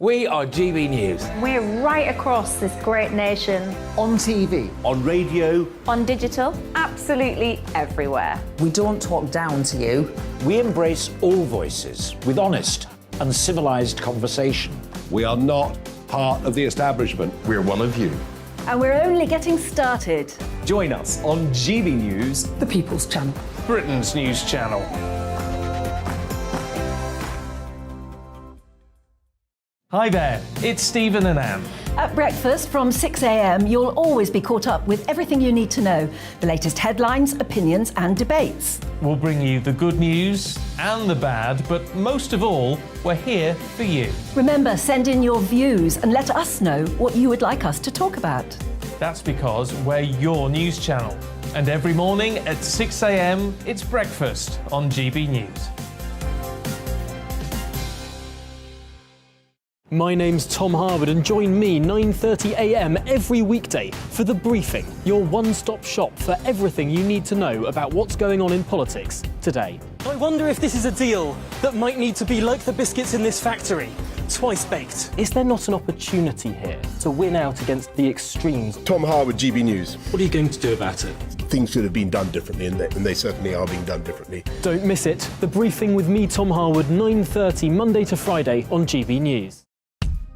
We are GB News. We're right across this great nation. On TV. On radio. On digital. Absolutely everywhere. We don't talk down to you. We embrace all voices with honest and civilised conversation. We are not part of the establishment. We're one of you. And we're only getting started. Join us on GB News, The People's Channel. Britain's news channel. Hi there, it's Stephen and Anne. At breakfast from 6 a.m, you'll always be caught up with everything you need to know, the latest headlines, opinions and debates. We'll bring you the good news and the bad, but most of all, we're here for you. Remember, send in your views and let us know what you would like us to talk about. That's because we're your news channel. And every morning at 6 a.m, it's breakfast on GB News. My name's Tom Harwood and join me 9:30 a.m. every weekday for The Briefing, your one-stop shop for everything you need to know about what's going on in politics today. I wonder if this is a deal that might need to be like the biscuits in this factory, twice baked. Is there not an opportunity here to win out against the extremes? Tom Harwood, GB News. What are you going to do about it? Things should have been done differently, and they certainly are being done differently. Don't miss it. The Briefing with me, Tom Harwood, 9:30 Monday to Friday on GB News.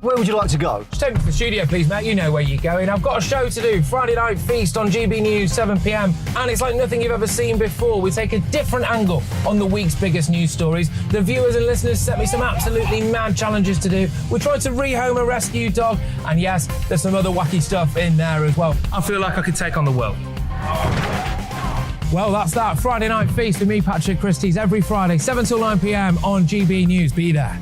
Where would you like to go? Just take me to the studio, please, Matt. You know where you're going. I've got a show to do. Friday Night Feast on GB News, 7 p.m. And it's like nothing you've ever seen before. We take a different angle on the week's biggest news stories. The viewers and listeners set me some absolutely mad challenges to do. We tried to rehome a rescue dog. And yes, there's some other wacky stuff in there as well. I feel like I could take on the world. Well, that's that. Friday Night Feast with me, Patrick Christie's, every Friday, 7 till 9 p.m. on GB News. Be there.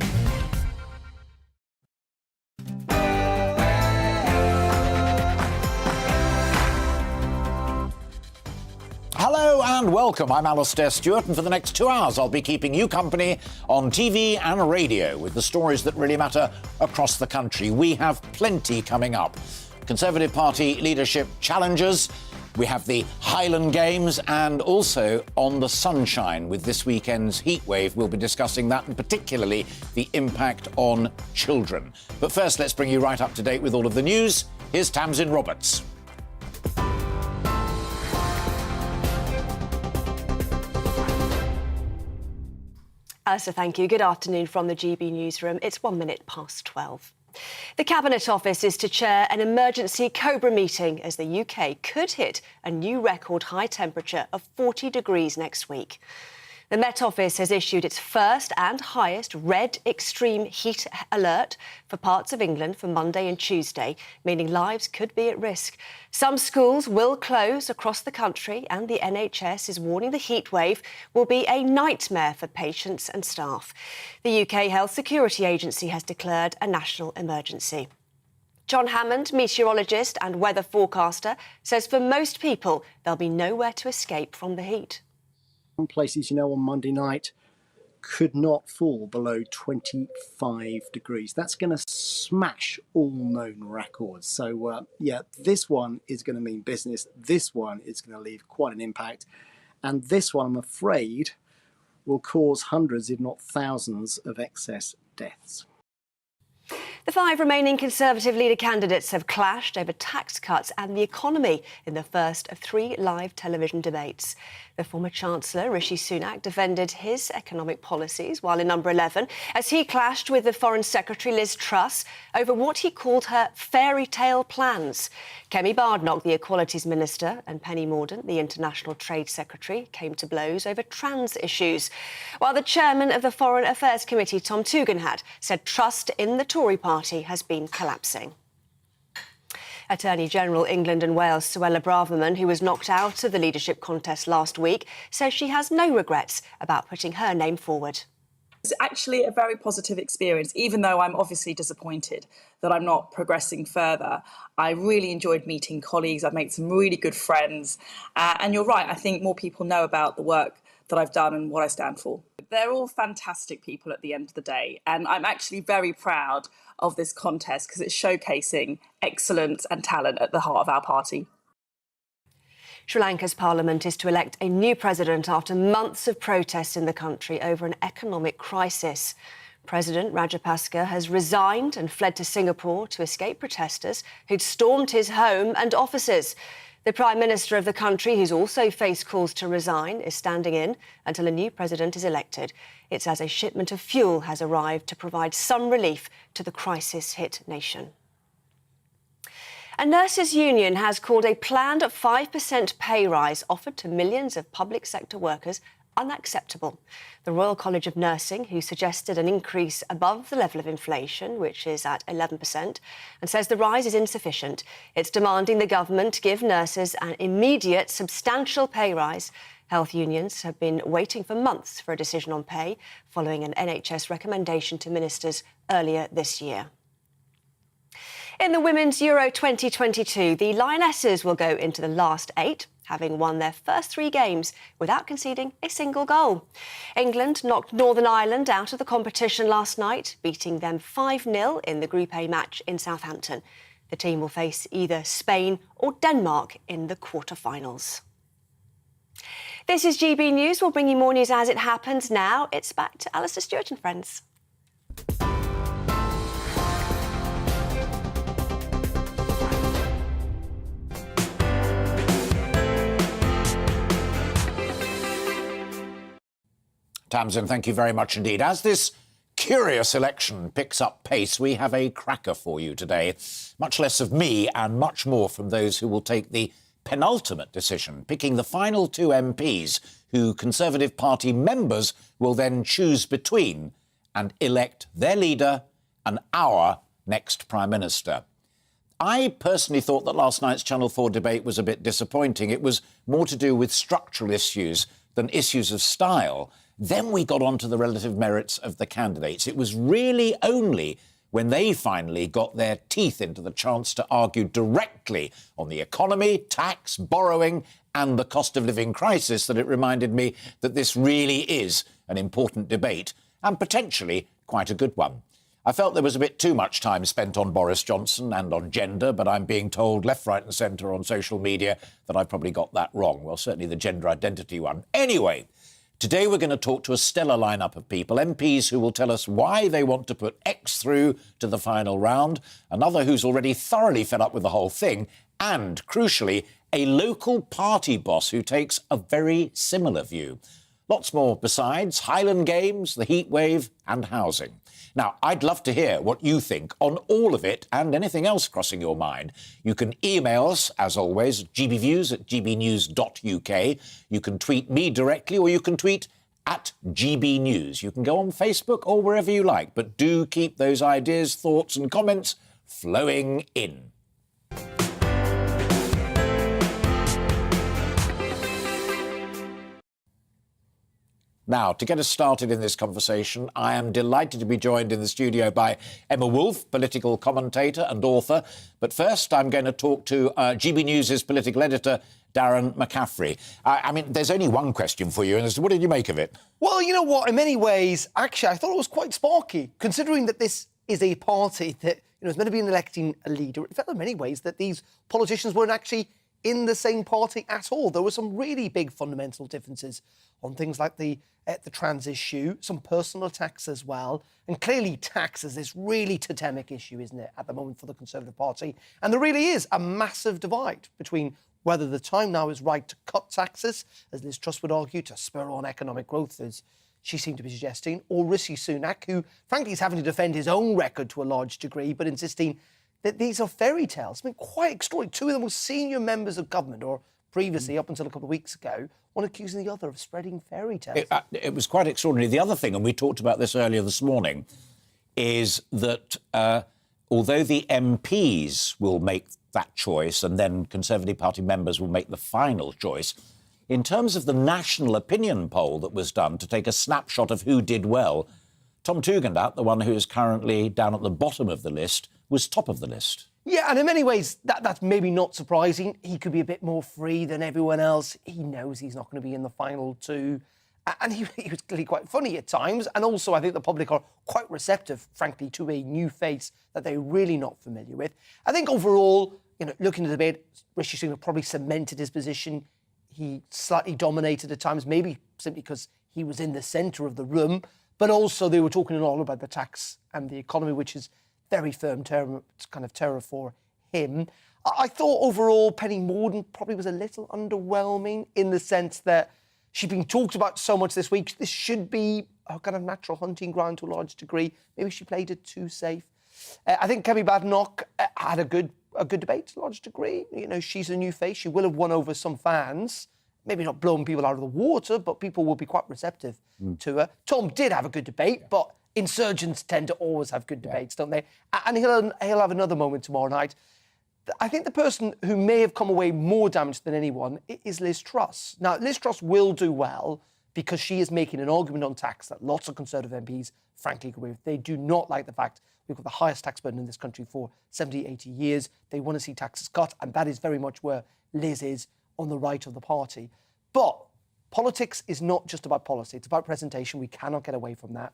Hello and welcome. I'm Alastair Stewart, and for the next 2 hours I'll be keeping you company on TV and radio with the stories that really matter across the country. We have plenty coming up. Conservative Party leadership challenges. We have the Highland Games and also on the sunshine with this weekend's Heatwave. We'll be discussing that and particularly the impact on children. But first, let's bring you right up to date with all of the news. Here's Tamsin Roberts. Alistair, thank you. Good afternoon from the GB newsroom. It's 1 minute past 12. The Cabinet Office is to chair an emergency COBRA meeting as the UK could hit a new record high temperature of 40 degrees next week. The Met Office has issued its first and highest red extreme heat alert for parts of England for Monday and Tuesday, meaning lives could be at risk. Some schools will close across the country, and the NHS is warning the heatwave will be a nightmare for patients and staff. The UK Health Security Agency has declared a national emergency. John Hammond, meteorologist and weather forecaster, says for most people there'll be nowhere to escape from the heat. Some places, on Monday night could not fall below 25 degrees. That's going to smash all known records. So, this one is going to mean business. This one is going to leave quite an impact. And this one, I'm afraid, will cause hundreds, if not thousands, of excess deaths. The 5 remaining Conservative leader candidates have clashed over tax cuts and the economy in the first of 3 live television debates. The former Chancellor, Rishi Sunak, defended his economic policies while in number 11 as he clashed with the Foreign Secretary Liz Truss over what he called her fairy tale plans. Kemi Badenoch, the Equalities Minister, and Penny Mordaunt, the International Trade Secretary, came to blows over trans issues, while the chairman of the Foreign Affairs Committee, Tom Tugendhat, said trust in the Tory party has been collapsing. Attorney General England and Wales Suella Braverman, who was knocked out of the leadership contest last week, says she has no regrets about putting her name forward. It's actually a very positive experience, even though I'm obviously disappointed that I'm not progressing further. I really enjoyed meeting colleagues. I've made some really good friends. And you're right, I think more people know about the work that I've done and what I stand for. They're all fantastic people at the end of the day. And I'm actually very proud of this contest because it's showcasing excellence and talent at the heart of our party. Sri Lanka's parliament is to elect a new president after months of protests in the country over an economic crisis. President Rajapaksa has resigned and fled to Singapore to escape protesters who'd stormed his home and offices. The Prime Minister of the country, who's also faced calls to resign, is standing in until a new president is elected. It's as a shipment of fuel has arrived to provide some relief to the crisis-hit nation. A nurses' union has called a planned 5% pay rise offered to millions of public sector workers unacceptable. The Royal College of Nursing, who suggested an increase above the level of inflation, which is at 11%, and says the rise is insufficient. It's demanding the government give nurses an immediate, substantial pay rise. Health unions have been waiting for months for a decision on pay, following an NHS recommendation to ministers earlier this year. In the Women's Euro 2022, the Lionesses will go into the last 8, having won their first 3 games without conceding a single goal. England knocked Northern Ireland out of the competition last night, beating them 5-0 in the Group A match in Southampton. The team will face either Spain or Denmark in the quarter-finals. This is GB News. We'll bring you more news as it happens. Now it's back to Alastair Stewart and friends. Tamsin, thank you very much indeed. As this curious election picks up pace, we have a cracker for you today. Much less of me and much more from those who will take the penultimate decision, picking the final 2 MPs who Conservative Party members will then choose between and elect their leader and our next Prime Minister. I personally thought that last night's Channel 4 debate was a bit disappointing. It was more to do with structural issues than issues of style. Then we got on to the relative merits of the candidates. It was really only when they finally got their teeth into the chance to argue directly on the economy, tax, borrowing and the cost of living crisis that it reminded me that this really is an important debate and potentially quite a good one. I felt there was a bit too much time spent on Boris Johnson and on gender, but I'm being told left, right and centre on social media that I probably got that wrong. Well, certainly the gender identity one. Anyway, today we're going to talk to a stellar lineup of people, MPs who will tell us why they want to put X through to the final round, another who's already thoroughly fed up with the whole thing, and, crucially, a local party boss who takes a very similar view. Lots more besides Highland Games, the Heatwave and housing. Now, I'd love to hear what you think on all of it and anything else crossing your mind. You can email us, as always, at gbviews@gbnews.uk. You can tweet me directly or you can tweet at GBNews. You can go on Facebook or wherever you like, but do keep those ideas, thoughts and comments flowing in. Now, to get us started in this conversation, I am delighted to be joined in the studio by Emma Wolfe, political commentator and author. But first, I'm going to talk to GB News' political editor, Darren McCaffrey. I mean, there's only one question for you, and what did you make of it? Well, you know what? In many ways, actually, I thought it was quite sparky, considering that this is a party that is meant to be electing a leader. It felt in many ways that these politicians weren't actually in the same party at all. There were some really big fundamental differences on things like the trans issue, some personal attacks as well. And clearly tax is this really totemic issue, isn't it, at the moment for the Conservative Party. And there really is a massive divide between whether the time now is right to cut taxes, as Liz Truss would argue, to spur on economic growth, as she seemed to be suggesting, or Rishi Sunak, who frankly is having to defend his own record to a large degree, but insisting that these are fairy tales. I mean, quite extraordinary. 2 of the most senior members of government, or previously, up until a couple of weeks ago, one accusing the other of spreading fairy tales. It was quite extraordinary. The other thing, and we talked about this earlier this morning, is that although the MPs will make that choice and then Conservative Party members will make the final choice, in terms of the national opinion poll that was done to take a snapshot of who did well, Tom Tugendhat, the one who is currently down at the bottom of the list, was top of the list. Yeah, and in many ways, that's maybe not surprising. He could be a bit more free than everyone else. He knows he's not going to be in the final 2. And he was clearly quite funny at times. And also, I think the public are quite receptive, frankly, to a new face that they're really not familiar with. I think overall, looking at the debate, Rishi Sunak probably cemented his position. He slightly dominated at times, maybe simply because he was in the centre of the room. But also they were talking a lot about the tax and the economy, which is very firm terror for him. I thought overall Penny Mordaunt probably was a little underwhelming in the sense that she's been talked about so much this week. This should be her kind of natural hunting ground to a large degree. Maybe she played it too safe. I think Kemi Badenoch had a good debate to a large degree. You know, she's a new face. She will have won over some fans. Maybe not blown people out of the water, but people will be quite receptive to her. Tom did have a good debate, but insurgents tend to always have good debates, don't they? And he'll have another moment tomorrow night. I think the person who may have come away more damaged than anyone is Liz Truss. Now, Liz Truss will do well because she is making an argument on tax that lots of Conservative MPs, frankly, agree with. They do not like the fact we've got the highest tax burden in this country for 70, 80 years. They want to see taxes cut, and that is very much where Liz is on the right of the party. But politics is not just about policy. It's about presentation. We cannot get away from that.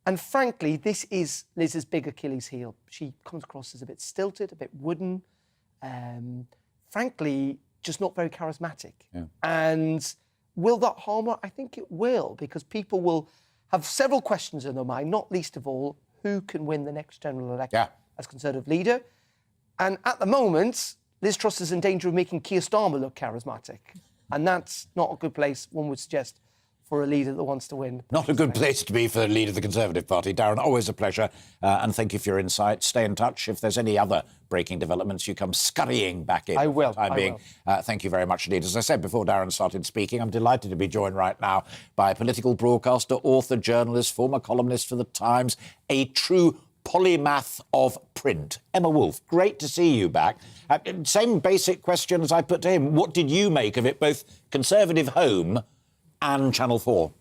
And frankly, this is Liz's big Achilles heel. She comes across as a bit stilted, a bit wooden, frankly, just not very charismatic. Yeah. And will that harm her? I think it will, because people will have several questions in their mind, not least of all, who can win the next general election as Conservative leader? And at the moment, Liz Truss is in danger of making Keir Starmer look charismatic. And that's not a good place, one would suggest, for a leader that wants to win. Not a good place to be for the leader of the Conservative Party. Darren, always a pleasure, and thank you for your insight. Stay in touch. If there's any other breaking developments, you come scurrying back in. I will. For the time being. Thank you very much indeed. As I said before Darren started speaking, I'm delighted to be joined right now by political broadcaster, author, journalist, former columnist for The Times, a true polymath of print. Emma Wolfe, great to see you back. Same basic question as I put to him. What did you make of it, both Conservative Home and Channel 4?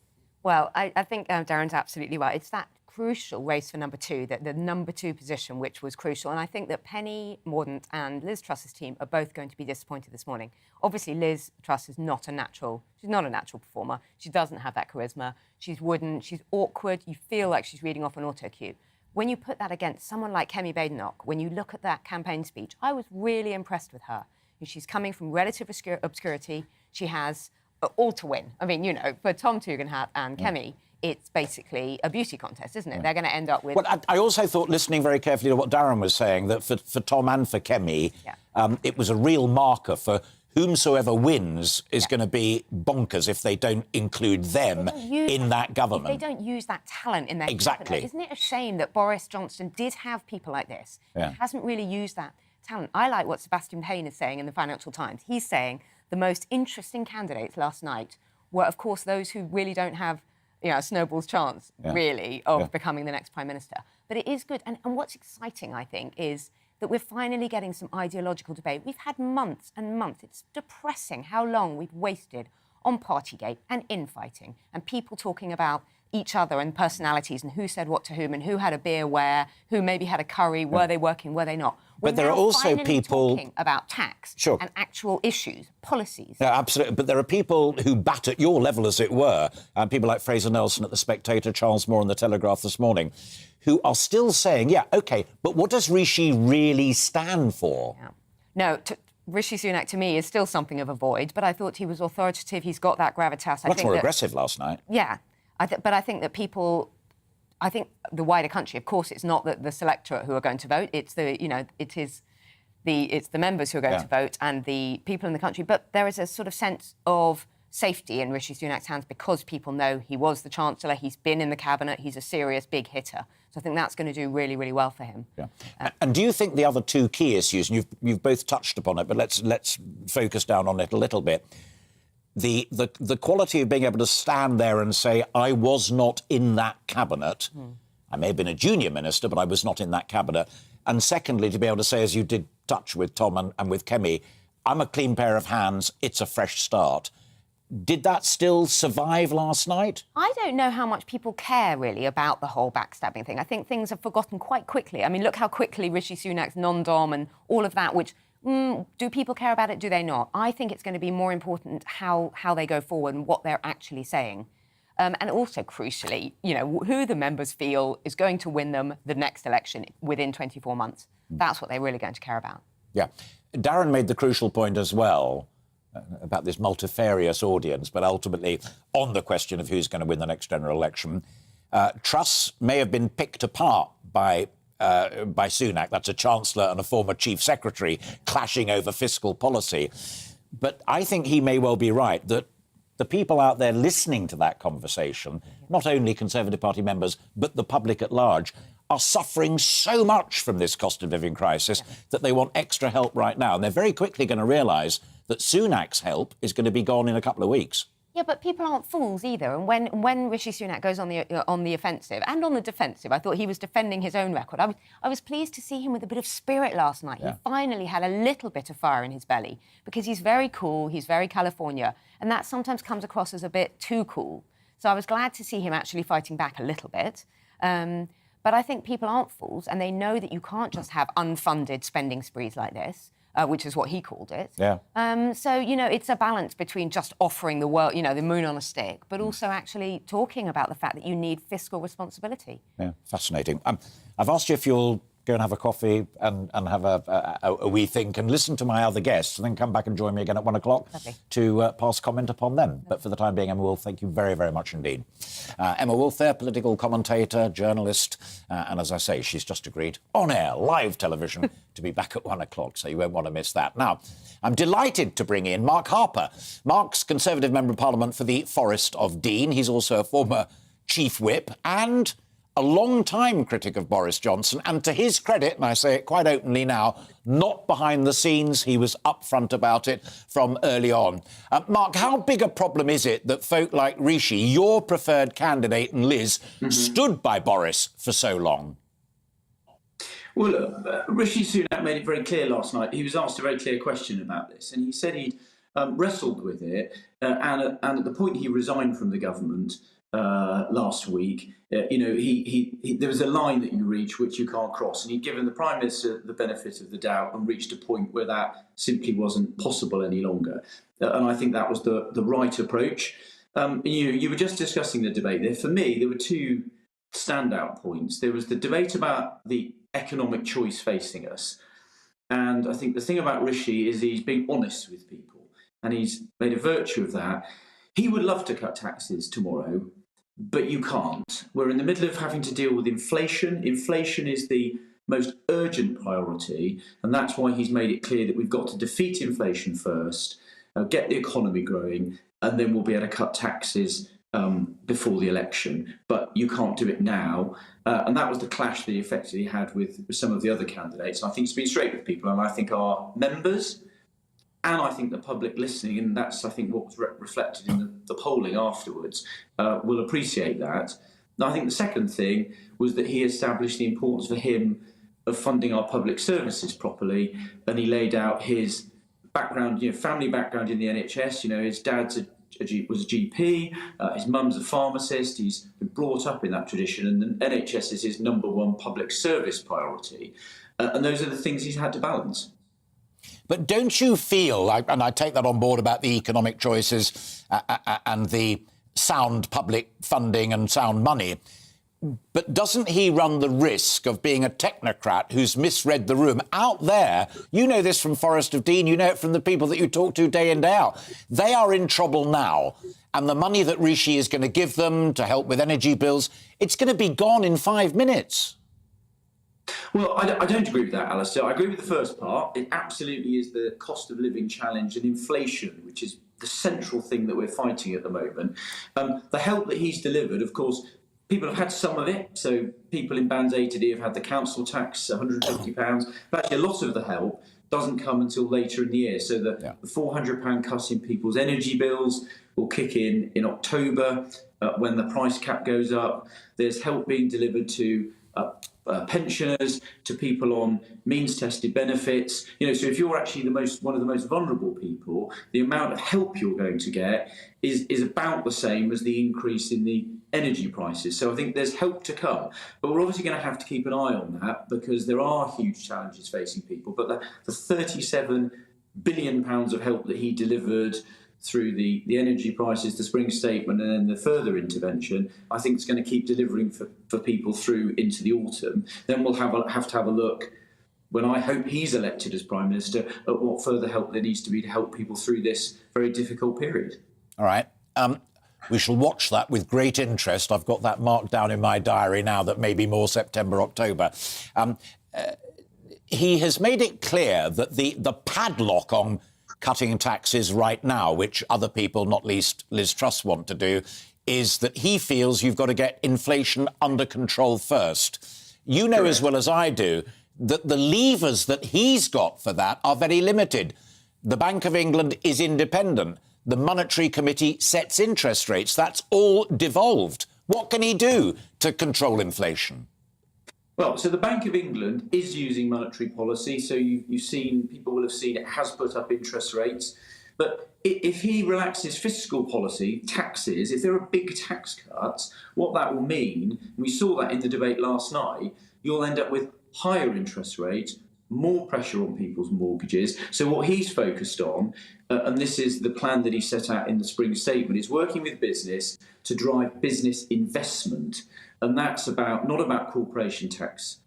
Well, I think Darren's absolutely right. It's that crucial race for number two, the number two position, which was crucial. And I think that Penny Mordaunt and Liz Truss's team are both going to be disappointed this morning. Obviously, Liz Truss is not a natural performer. She doesn't have that charisma. She's wooden, she's awkward. You feel like she's reading off an auto cue. When you put that against someone like Kemi Badenoch, when you look at that campaign speech, I was really impressed with her. She's coming from relative obscurity. She has all to win. I mean, you know, for Tom Tugendhat and Kemi, it's basically a beauty contest, isn't it? They're going to end up with... Well, I also thought, listening very carefully to what Darren was saying, that for Tom and for Kemi, it was a real marker for whomsoever wins is going to be bonkers if they don't include them in that government. If they don't use that talent in their Exactly. cabinet. Isn't it a shame that Boris Johnson did have people like this? He hasn't really used that talent. I like what Sebastian Hain is saying in the Financial Times. He's saying the most interesting candidates last night were, of course, those who really don't have, you know, a snowball's chance, really, of becoming the next Prime Minister. But it is good. And what's exciting, I think, is that we're finally getting some ideological debate. We've had months and months. It's depressing how long we've wasted on Partygate and infighting and people talking about each other and personalities and who said what to whom and who had a beer where, who maybe had a curry, were they working, were they not. But there are also people talking about tax and actual issues, policies. Yeah, absolutely. But there are people who bat at your level, as it were, and people like Fraser Nelson at The Spectator, Charles Moore in The Telegraph this morning, who are still saying, yeah, OK, but what does Rishi really stand for? No, Rishi Sunak, to me, is still something of a void, but I thought he was authoritative. He's got that gravitas. Much more aggressive last night. Yeah. But I think that people... I think the wider country, of course, it's not the selectorate who are going to vote. It's the members who are going to vote and the people in the country. But there is a sort of sense of safety in Rishi Sunak's hands because people know he was the Chancellor, he's been in the Cabinet, he's a serious big hitter. So I think that's going to do really, really well for him. Yeah. And do you think the other two key issues, and you've both touched upon it, but let's focus down on it a little bit. The quality of being able to stand there and say, I was not in that cabinet. I may have been a junior minister, but I was not in that cabinet. And secondly, to be able to say, as you did touch with Tom and with Kemi, I'm a clean pair of hands, it's a fresh start. Did that still survive last night? I don't know how much people care, really, about the whole backstabbing thing. I think things are forgotten quite quickly. I mean, look how quickly Rishi Sunak's non-dom and all of that, which... do people care about it? Do they not? I think it's going to be more important how they go forward and what they're actually saying. And also, crucially, you know, who the members feel is going to win them the next election within 24 months. That's what they're really going to care about. Yeah. Darren made the crucial point as well about this multifarious audience, but ultimately on the question of who's going to win the next general election. Truss may have been picked apart by Sunak. That's a Chancellor and a former Chief Secretary clashing over fiscal policy. But I think he may well be right that the people out there listening to that conversation, not only Conservative Party members, but the public at large, are suffering so much from this cost of living crisis that they want extra help right now. And they're very quickly going to realise that Sunak's help is going to be gone in a couple of weeks. Yeah, but people aren't fools either. And when Rishi Sunak goes on the offensive and on the defensive, I thought he was defending his own record. I was pleased to see him with a bit of spirit last night. Yeah. He finally had a little bit of fire in his belly because he's very cool, he's very California, and that sometimes comes across as a bit too cool. So I was glad to see him actually fighting back a little bit. But I think people aren't fools, and they know that you can't just have unfunded spending sprees like this. Which is what he called it. Yeah. So, you know, it's a balance between just offering the world, you know, the moon on a stick, but also actually talking about the fact that you need fiscal responsibility. Yeah, fascinating. I've asked you if you'll go and have a coffee and have a wee think and listen to my other guests and then come back and join me again at 1 o'clock to pass comment upon them. But for the time being, Emma Wolfe, thank you very, very much indeed. Emma Wolfe there, political commentator, journalist, and as I say, she's just agreed on air, live television, to be back at 1 o'clock, so you won't want to miss that. Now, I'm delighted to bring in Mark Harper. Mark's Conservative Member of Parliament for the Forest of Dean. He's also a former Chief Whip and a long-time critic of Boris Johnson, and to his credit, and I say it quite openly now, not behind the scenes. He was upfront about it from early on. Mark, how big a problem is it that folk like Rishi, your preferred candidate, and Liz, stood by Boris for so long? Well, Rishi Sunak made it very clear last night. He was asked a very clear question about this, and he said he'd wrestled with it, and at the point he resigned from the government last week, you know, there was a line that you reach which you can't cross, and he'd given the Prime Minister the benefit of the doubt and reached a point where that simply wasn't possible any longer. And I think that was the right approach. You were just discussing the debate there. For me, there were two standout points. There was the debate about the economic choice facing us. And I think the thing about Rishi is he's being honest with people, and he's made a virtue of that. He would love to cut taxes tomorrow, but you can't. We're in the middle of having to deal with inflation. Inflation is the most urgent priority, and that's why he's made it clear that we've got to defeat inflation first, get the economy growing, and then we'll be able to cut taxes before the election. But you can't do it now. And that was the clash that he effectively had with some of the other candidates. And I think he's been straight with people, and I think our members and I think the public listening, and that's, I think, what was reflected in the polling afterwards, will appreciate that. And I think the second thing was that he established the importance for him of funding our public services properly, and he laid out his background, family background in the NHS. His dad's was a GP, his mum's a pharmacist. He's been brought up in that tradition, and the NHS is his number one public service priority. And those are the things he's had to balance. But don't you feel, and I take that on board about the economic choices and the sound public funding and sound money, but doesn't he run the risk of being a technocrat who's misread the room? Out there, you know this from Forest of Dean, you know it from the people that you talk to day in, day out. They are in trouble now, and the money that Rishi is going to give them to help with energy bills, it's going to be gone in 5 minutes. Well, I don't agree with that, Alistair. I agree with the first part. It absolutely is the cost of living challenge and inflation, which is the central thing that we're fighting at the moment. The help that he's delivered, of course, people have had some of it. So people in Bands A to D have had the council tax, £150. But actually, a lot of the help doesn't come until later in the year. So the £400 cut in people's energy bills will kick in October when the price cap goes up. There's help being delivered to pensioners, to people on means-tested benefits. So if you're actually one of the most vulnerable people, the amount of help you're going to get is about the same as the increase in the energy prices. So I think there's help to come, but we're obviously going to have to keep an eye on that because there are huge challenges facing people. But the £37 billion of help that he delivered through the energy prices, the spring statement, and then the further intervention, I think it's going to keep delivering for people through into the autumn. Then we'll have to have a look, when I hope he's elected as Prime Minister, at what further help there needs to be to help people through this very difficult period. All right. We shall watch that with great interest. I've got that marked down in my diary now that maybe more September, October. He has made it clear that the padlock on cutting taxes right now, which other people, not least Liz Truss, want to do, is that he feels you've got to get inflation under control first. You know as well as I do that the levers that he's got for that are very limited. The Bank of England is independent. The Monetary Committee sets interest rates. That's all devolved. What can he do to control inflation? Well, so the Bank of England is using monetary policy. So people will have seen it has put up interest rates. But if he relaxes fiscal policy, taxes, if there are big tax cuts, what that will mean, we saw that in the debate last night, you'll end up with higher interest rates, more pressure on people's mortgages. So what he's focused on, and this is the plan that he set out in the spring statement, is working with business to drive business investment. And that's not about corporation tax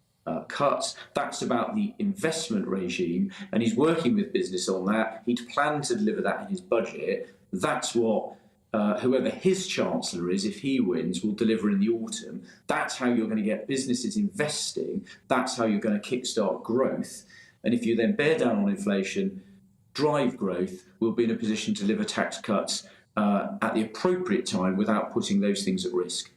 cuts, that's about the investment regime, and he's working with business on that. He'd planned to deliver that in his budget. That's what whoever his chancellor is, if he wins, will deliver in the autumn. That's how you're going to get businesses investing. That's how you're going to kickstart growth. And if you then bear down on inflation, drive growth, we'll be in a position to deliver tax cuts at the appropriate time without putting those things at risk.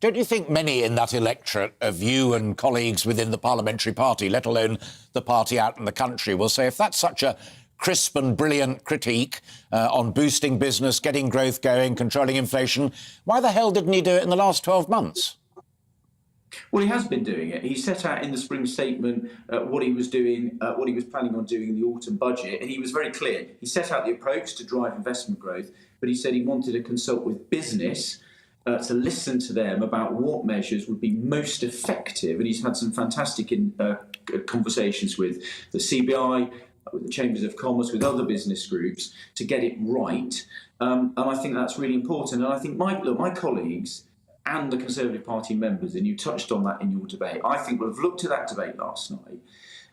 Don't you think many in that electorate of you and colleagues within the parliamentary party, let alone the party out in the country, will say if that's such a crisp and brilliant critique on boosting business, getting growth going, controlling inflation, why the hell didn't he do it in the last 12 months? Well, he has been doing it. He set out in the spring statement what he was doing, what he was planning on doing in the autumn budget, and he was very clear. He set out the approach to drive investment growth, but he said he wanted to consult with business to listen to them about what measures would be most effective. And he's had some fantastic conversations with the CBI, with the Chambers of Commerce, with other business groups to get it right. And I think that's really important. And I think my colleagues and the Conservative Party members, and you touched on that in your debate, I think will have looked at that debate last night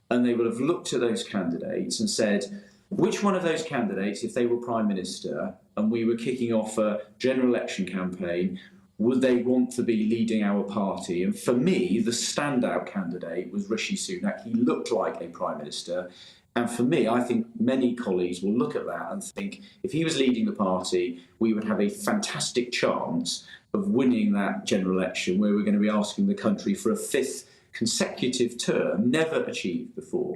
and they will have looked at those candidates and said, which one of those candidates, if they were Prime Minister and we were kicking off a general election campaign, would they want to be leading our party? And for me, the standout candidate was Rishi Sunak. He looked like a Prime Minister. And for me, I think many colleagues will look at that and think if he was leading the party, we would have a fantastic chance of winning that general election where we're going to be asking the country for a fifth consecutive term, never achieved before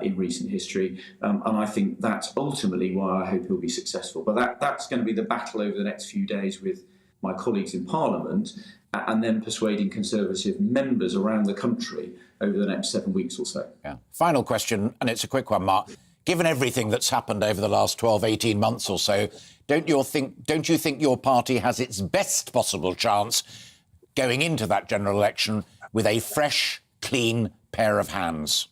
in recent history. And I think that's ultimately why I hope he'll be successful. But that's going to be the battle over the next few days with my colleagues in Parliament and then persuading Conservative members around the country over the next 7 weeks or so. Yeah. Final question, and it's a quick one, Mark. Given everything that's happened over the last 12, 18 months or so, don't you think your party has its best possible chance going into that general election with a fresh, clean pair of hands?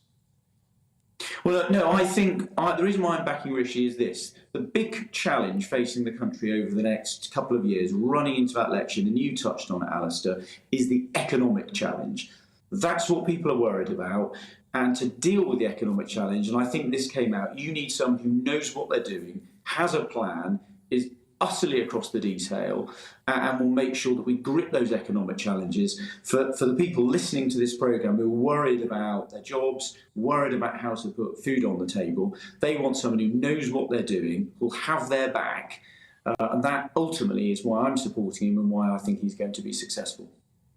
Well, no, I think the reason why I'm backing Rishi is this. The big challenge facing the country over the next couple of years, running into that election, and you touched on it, Alistair, is the economic challenge. That's what people are worried about. And to deal with the economic challenge, and I think this came out, you need someone who knows what they're doing, has a plan, is utterly across the detail, and will make sure that we grip those economic challenges. For the people listening to this programme who are worried about their jobs, worried about how to put food on the table, they want someone who knows what they're doing, will have their back, and that ultimately is why I'm supporting him and why I think he's going to be successful.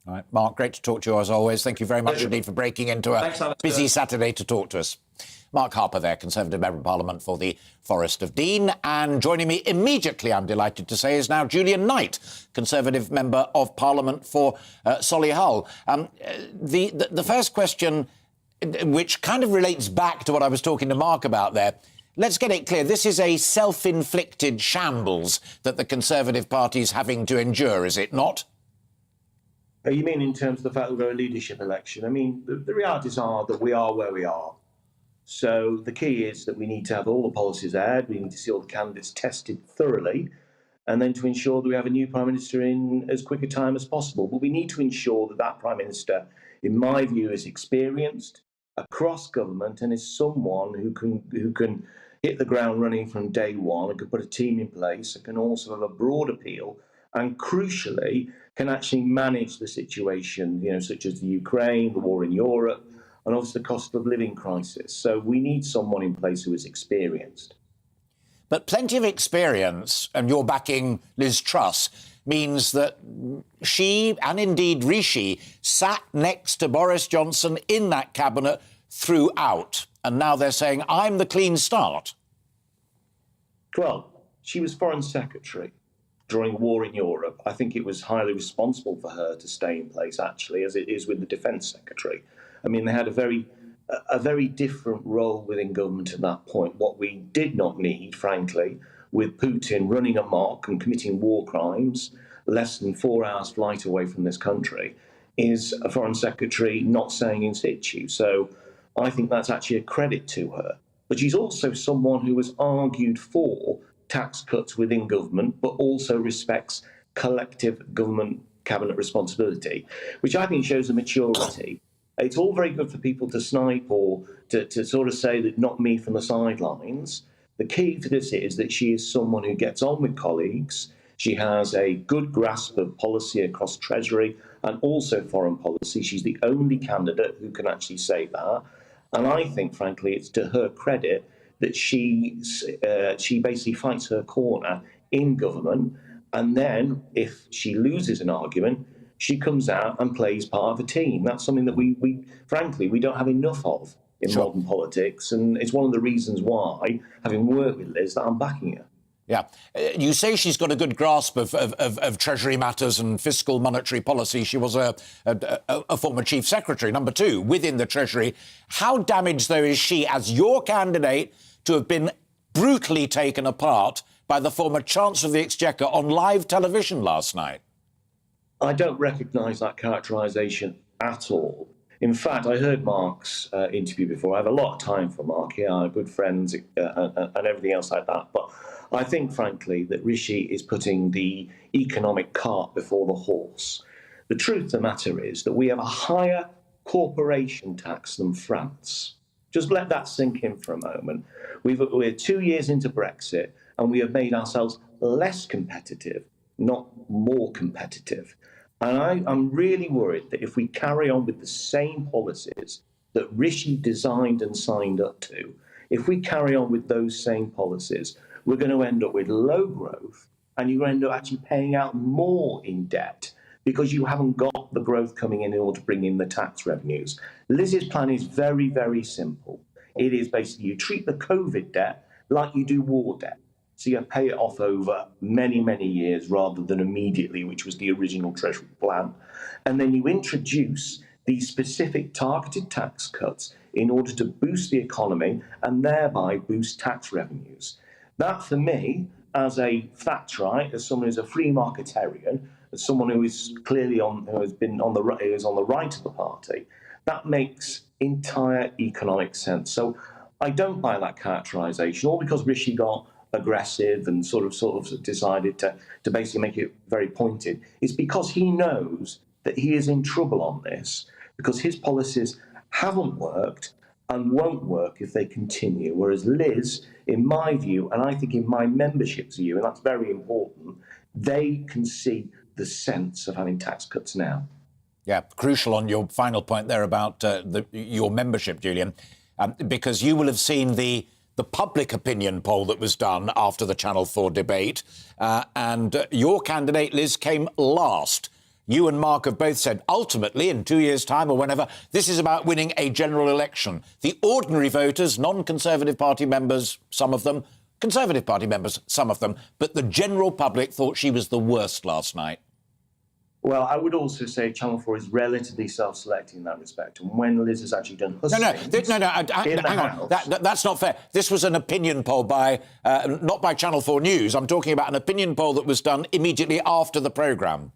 All right, Mark, great to talk to you as always. Thank you very much indeed for breaking into a busy Saturday to talk to us. Mark Harper there, Conservative Member of Parliament for the Forest of Dean. And joining me immediately, I'm delighted to say, is now Julian Knight, Conservative Member of Parliament for Solihull. The first question, which kind of relates back to what I was talking to Mark about there, let's get it clear. This is a self-inflicted shambles that the Conservative Party is having to endure, is it not? You mean in terms of the fact that we're a leadership election? I mean, the realities are that we are where we are. So the key is that we need to have all the policies aired, we need to see all the candidates tested thoroughly, and then to ensure that we have a new Prime Minister in as quick a time as possible. But we need to ensure that that Prime Minister, in my view, is experienced across government and is someone who can hit the ground running from day one and can put a team in place and can also have a broad appeal and crucially can actually manage the situation, such as the Ukraine, the war in Europe, and obviously the cost of living crisis. So we need someone in place who is experienced. But plenty of experience, and you're backing Liz Truss, means that she, and indeed Rishi, sat next to Boris Johnson in that cabinet throughout. And now they're saying, I'm the clean start. Well, she was Foreign Secretary during war in Europe. I think it was highly responsible for her to stay in place, actually, as it is with the Defence Secretary. I mean, they had a very different role within government at that point. What we did not need, frankly, with Putin running amok and committing war crimes less than 4 hours flight away from this country, is a Foreign Secretary not saying in situ. So I think that's actually a credit to her. But she's also someone who has argued for tax cuts within government, but also respects collective government cabinet responsibility, which I think shows a maturity. It's all very good for people to snipe or to sort of say that not me from the sidelines. The key to this is that she is someone who gets on with colleagues. She has a good grasp of policy across Treasury and also foreign policy. She's the only candidate who can actually say that. And I think, frankly, it's to her credit that she basically fights her corner in government. And then if she loses an argument, she comes out and plays part of a team. That's something that we frankly, we don't have enough of in modern politics. And it's one of the reasons why, having worked with Liz, that I'm backing her. Yeah. You say she's got a good grasp of Treasury matters and fiscal monetary policy. She was a former Chief Secretary, number 2, within the Treasury. How damaged, though, is she, as your candidate, to have been brutally taken apart by the former Chancellor of the Exchequer on live television last night? I don't recognise that characterisation at all. In fact, I heard Mark's interview before. I have a lot of time for Mark. Yeah, I'm good friends and everything else like that. But I think, frankly, that Rishi is putting the economic cart before the horse. The truth of the matter is that we have a higher corporation tax than France. Just let that sink in for a moment. We're 2 years into Brexit and we have made ourselves less competitive, not more competitive. And I'm really worried that if we carry on with the same policies that Rishi designed and signed up to, if we carry on with those same policies, we're going to end up with low growth and you're going to end up actually paying out more in debt because you haven't got the growth coming in order to bring in the tax revenues. Liz's plan is very, very simple. It is basically you treat the COVID debt like you do war debt. So you pay it off over many, many years rather than immediately, which was the original Treasury plan. And then you introduce these specific targeted tax cuts in order to boost the economy and thereby boost tax revenues. That, for me, as a Thatcherite, as someone who's a free marketarian, as someone who is clearly on the right of the party, that makes entire economic sense. So I don't buy that characterisation, all because Rishi got aggressive and sort of decided to basically make it very pointed. It's because he knows that he is in trouble on this, because his policies haven't worked and won't work if they continue. Whereas Liz, in my view, and I think in my membership's view, and that's very important, they can see the sense of having tax cuts now. Yeah, crucial on your final point there about your membership, Julian, because you will have seen the public opinion poll that was done after the Channel 4 debate, and your candidate, Liz, came last. You and Mark have both said, ultimately, in 2 years' time or whenever, this is about winning a general election. The ordinary voters, non-Conservative Party members, some of them, Conservative Party members, some of them, but the general public thought she was the worst last night. Well, I would also say Channel 4 is relatively self-selecting in that respect. And when Liz has actually done hustings... No, hang on. That's not fair. This was an opinion poll by, not by Channel 4 News. I'm talking about an opinion poll that was done immediately after the programme.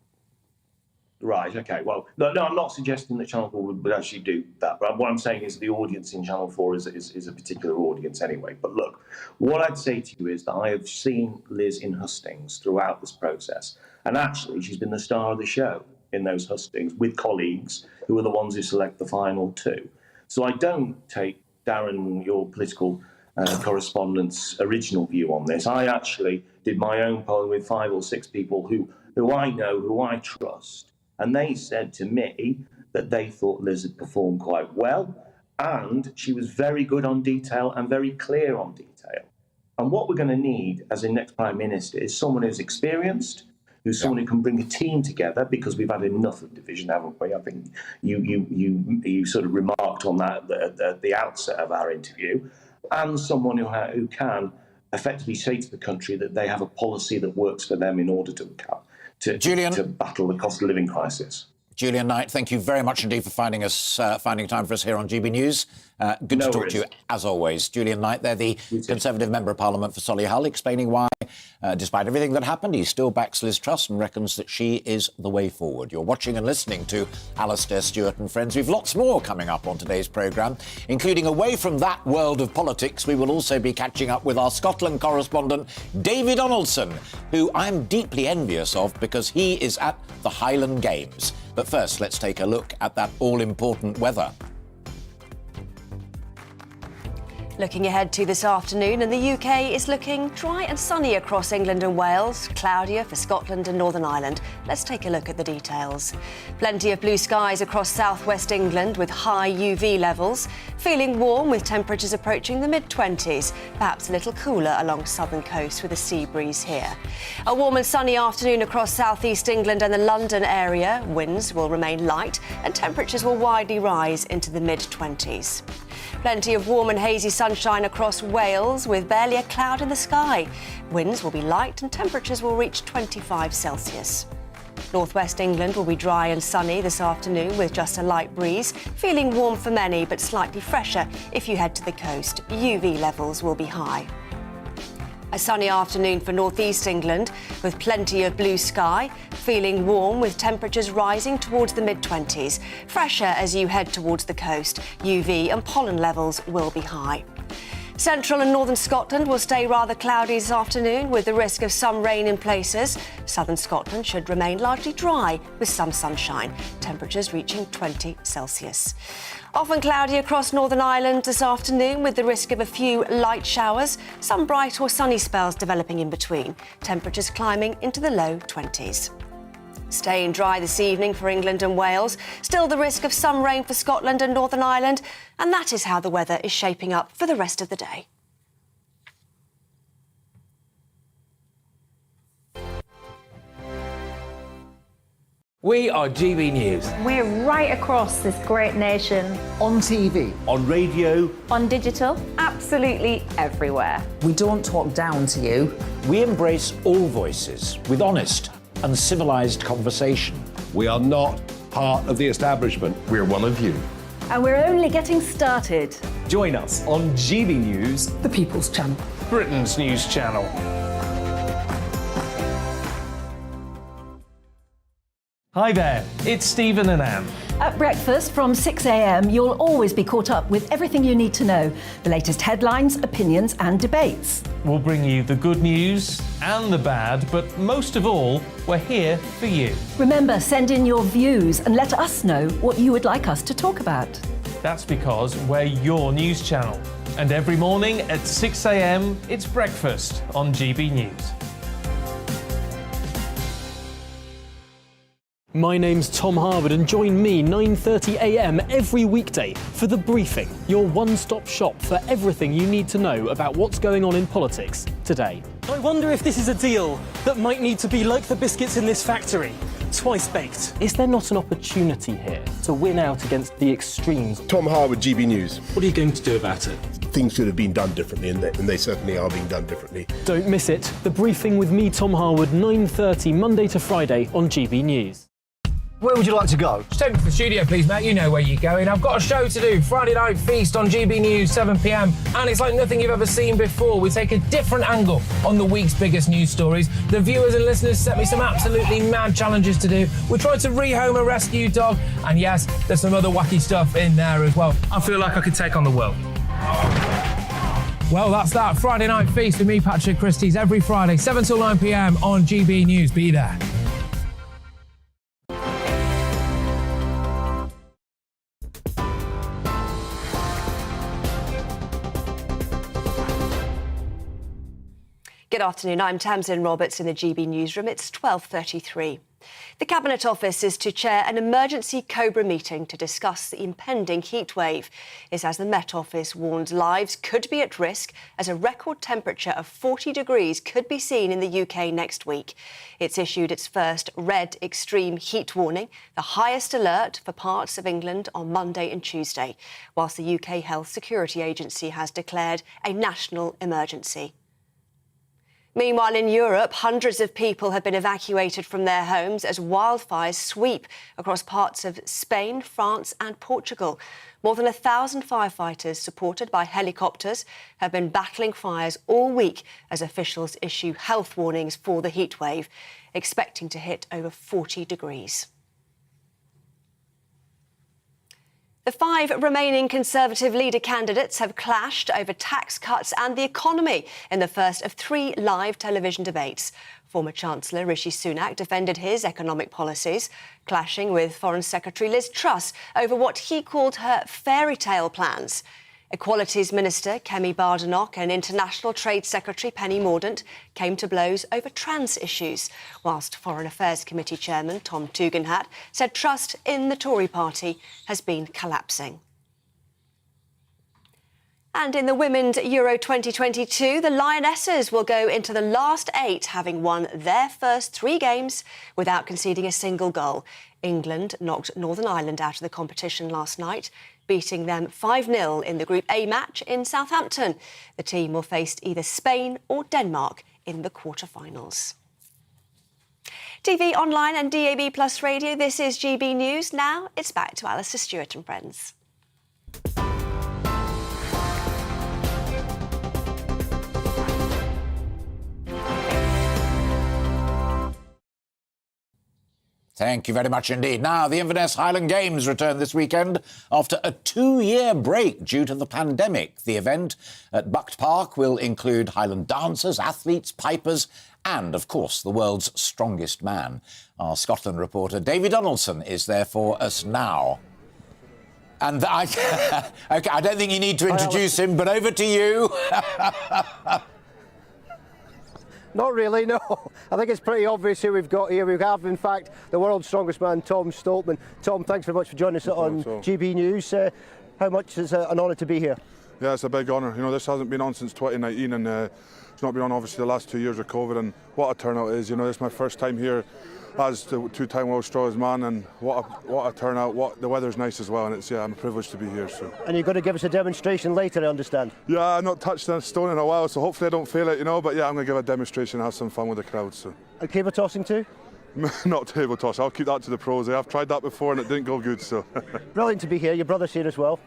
Right, OK. Well, no, I'm not suggesting that Channel 4 would actually do that. But what I'm saying is the audience in Channel 4 is a particular audience anyway. But look, what I'd say to you is that I have seen Liz in hustings throughout this process. And actually, she's been the star of the show in those hustings with colleagues who are the ones who select the final two. So I don't take, Darren, your political correspondent's original view on this. I actually did my own polling with 5 or 6 people who I know, who I trust, and they said to me that they thought Liz had performed quite well, and she was very good on detail and very clear on detail. And what we're going to need as a next Prime Minister is someone who's experienced, who's someone who can bring a team together, because we've had enough of division, haven't we? I think you sort of remarked on that at the outset of our interview, and someone who can effectively say to the country that they have a policy that works for them in order to battle the cost of living crisis. Julian Knight, thank you very much indeed for finding time for us here on GB News. Good to talk to you, as always. Julian Knight, they're the Conservative Member of Parliament for Solihull, explaining why, despite everything that happened, he still backs Liz Truss and reckons that she is the way forward. You're watching and listening to Alastair Stewart and Friends. We've lots more coming up on today's programme, including away from that world of politics. We will also be catching up with our Scotland correspondent, David Donaldson, who I'm deeply envious of because he is at the Highland Games. But first, let's take a look at that all-important weather. Looking ahead to this afternoon, and the UK is looking dry and sunny across England and Wales, cloudier for Scotland and Northern Ireland. Let's take a look at the details. Plenty of blue skies across southwest England with high UV levels. Feeling warm with temperatures approaching the mid-20s, perhaps a little cooler along southern coast with a sea breeze here. A warm and sunny afternoon across southeast England and the London area. Winds will remain light and temperatures will widely rise into the mid-20s. Plenty of warm and hazy sunshine across Wales with barely a cloud in the sky. Winds will be light and temperatures will reach 25 Celsius. Northwest England will be dry and sunny this afternoon with just a light breeze. Feeling warm for many but slightly fresher if you head to the coast. UV levels will be high. A sunny afternoon for northeast England with plenty of blue sky. Feeling warm with temperatures rising towards the mid-20s. Fresher as you head towards the coast. UV and pollen levels will be high. Central and northern Scotland will stay rather cloudy this afternoon with the risk of some rain in places. Southern Scotland should remain largely dry with some sunshine. Temperatures reaching 20 Celsius. Often cloudy across Northern Ireland this afternoon with the risk of a few light showers. Some bright or sunny spells developing in between. Temperatures climbing into the low 20s. Staying dry this evening for England and Wales. Still the risk of some rain for Scotland and Northern Ireland. And that is how the weather is shaping up for the rest of the day. We are GB News. We're right across this great nation. On TV. On radio. On digital. Absolutely everywhere. We don't talk down to you. We embrace all voices with honest and civilised conversation. We are not part of the establishment. We're one of you. And we're only getting started. Join us on GB News, The People's Channel. Britain's news channel. Hi there, it's Stephen and Anne. At breakfast from 6 a.m, you'll always be caught up with everything you need to know, the latest headlines, opinions and debates. We'll bring you the good news and the bad, but most of all, we're here for you. Remember, send in your views and let us know what you would like us to talk about. That's because we're your news channel. And every morning at 6 a.m, it's breakfast on GB News. My name's Tom Harwood and join me 9:30 a.m. every weekday for The Briefing, your one-stop shop for everything you need to know about what's going on in politics today. I wonder if this is a deal that might need to be like the biscuits in this factory, twice baked. Is there not an opportunity here to win out against the extremes? Tom Harwood, GB News. What are you going to do about it? Things should have been done differently, and they certainly are being done differently. Don't miss it. The Briefing with me, Tom Harwood, 9:30 Monday to Friday on GB News. Where would you like to go? Just take me to the studio, please, mate. You know where you're going. I've got a show to do. Friday Night Feast on GB News, 7 p.m. And it's like nothing you've ever seen before. We take a different angle on the week's biggest news stories. The viewers and listeners set me some absolutely mad challenges to do. We tried to rehome a rescue dog. And yes, there's some other wacky stuff in there as well. I feel like I could take on the world. Well, that's that. Friday Night Feast with me, Patrick Christie's, every Friday, 7 till 9 p.m. on GB News. Be there. Good afternoon. I'm Tamsin Roberts in the GB newsroom. It's 12:33. The Cabinet Office is to chair an emergency COBRA meeting to discuss the impending heatwave. It's as the Met Office warns lives could be at risk as a record temperature of 40 degrees could be seen in the UK next week. It's issued its first red extreme heat warning, the highest alert for parts of England on Monday and Tuesday, whilst the UK Health Security Agency has declared a national emergency. Meanwhile, in Europe, hundreds of people have been evacuated from their homes as wildfires sweep across parts of Spain, France and Portugal. More than 1,000 firefighters, supported by helicopters, have been battling fires all week as officials issue health warnings for the heatwave, expecting to hit over 40 degrees. The 5 remaining Conservative leader candidates have clashed over tax cuts and the economy in the first of 3 live television debates. Former Chancellor Rishi Sunak defended his economic policies, clashing with Foreign Secretary Liz Truss over what he called her fairy tale plans. Equalities Minister Kemi Badenoch and International Trade Secretary Penny Mordaunt came to blows over trans issues, whilst Foreign Affairs Committee Chairman Tom Tugendhat said trust in the Tory party has been collapsing. And in the Women's Euro 2022, the Lionesses will go into the last 8, having won their first 3 games without conceding a single goal. England knocked Northern Ireland out of the competition last night, beating them 5-0 in the Group A match in Southampton. The team will face either Spain or Denmark in the quarter-finals. TV, online and DAB+ radio, this is GB News. Now it's back to Alastair Stewart and friends. Thank you very much indeed. Now, the Inverness Highland Games return this weekend after a 2-year break due to the pandemic. The event at Bucht Park will include Highland dancers, athletes, pipers and, of course, the world's strongest man. Our Scotland reporter, Davy Donaldson, is there for us now. And okay, I don't think you need to introduce him, but over to you. Not really, no. I think it's pretty obvious who we've got here. We have, in fact, the world's strongest man, Tom Stoltman. Tom, thanks very much for joining us on GB News. How much is an honour to be here? Yeah, it's a big honour. You know, this hasn't been on since 2019 and it's not been on, obviously, the last 2 years of COVID, and what a turnout it is. You know, this is my first time here as the 2-time world's strongest man, and what a turnout. The weather's nice as well, and it's, I'm privileged to be here. So. And you're going to give us a demonstration later, I understand? Yeah, I've not touched a stone in a while, so hopefully I don't fail it, you know, but yeah, I'm going to give a demonstration and have some fun with the crowd. So. And cable tossing too? Not table toss, I'll keep that to the pros. I've tried that before and it didn't go good, so. Brilliant to be here. Your brother's here as well.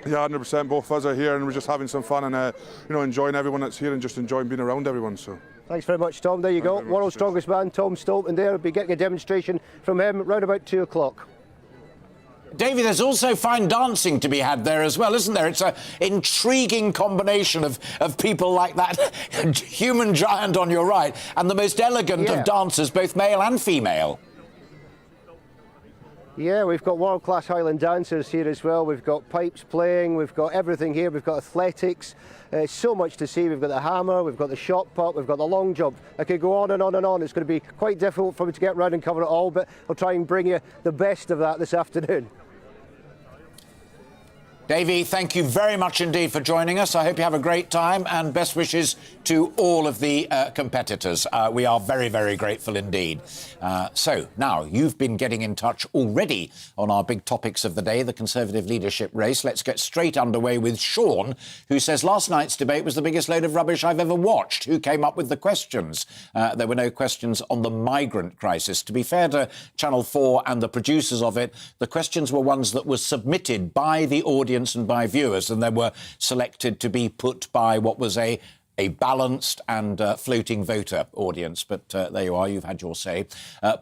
Yeah, 100%. Both of us are here and we're just having some fun and you know, enjoying everyone that's here and just enjoying being around everyone. So. Thanks very much, Tom. There you go. World's strongest man, Tom Stoltman. There, we'll be getting a demonstration from him round about 2 o'clock. Davey, there's also fine dancing to be had there as well, isn't there? It's an intriguing combination of people like that human giant on your right and the most elegant of dancers, both male and female. Yeah, we've got world-class Highland dancers here as well. We've got pipes playing, we've got everything here. We've got athletics, so much to see. We've got the hammer, we've got the shot put, we've got the long jump. I could go on and on and on. It's going to be quite difficult for me to get round and cover it all, but I'll try and bring you the best of that this afternoon. Davey, thank you very much indeed for joining us. I hope you have a great time and best wishes to all of the competitors. We are very, very grateful indeed. So now you've been getting in touch already on our big topics of the day, the Conservative leadership race. Let's get straight underway with Sean, who says last night's debate was the biggest load of rubbish I've ever watched. Who came up with the questions? There were no questions on the migrant crisis. To be fair to Channel 4 and the producers of it, the questions were ones that were submitted by the audience and by viewers, and they were selected to be put by what was a balanced and floating voter audience. But there you are, you've had your say.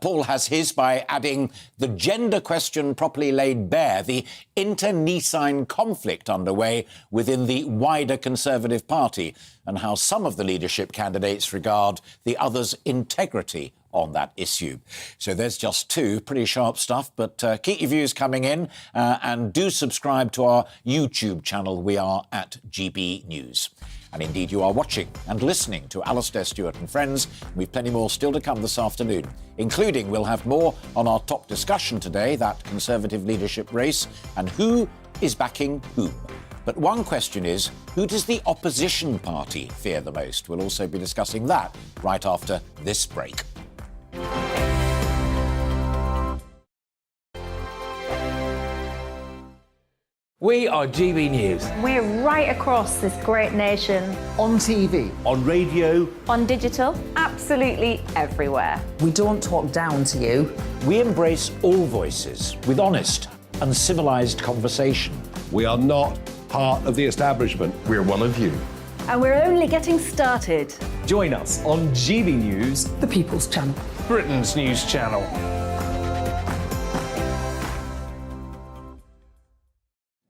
Paul has his by adding the gender question properly laid bare, the internecine conflict underway within the wider Conservative Party. and how some of the leadership candidates regard the others' integrity on that issue. So there's just two. Pretty sharp stuff, but keep your views coming in and do subscribe to our YouTube channel. We are at GB News. And indeed, you are watching and listening to Alastair Stewart and Friends. We've plenty more still to come this afternoon, including we'll have more on our top discussion today, that Conservative leadership race, and who is backing whom. But one question is, who does the opposition party fear the most? We'll also be discussing that right after this break. We are GB News. We're right across this great nation. On TV. On radio. On digital. Absolutely everywhere. We don't talk down to you. We embrace all voices with honest and civilised conversation. We are not part of the establishment. We're one of you. And we're only getting started. Join us on GB News, The People's Channel. Britain's news channel.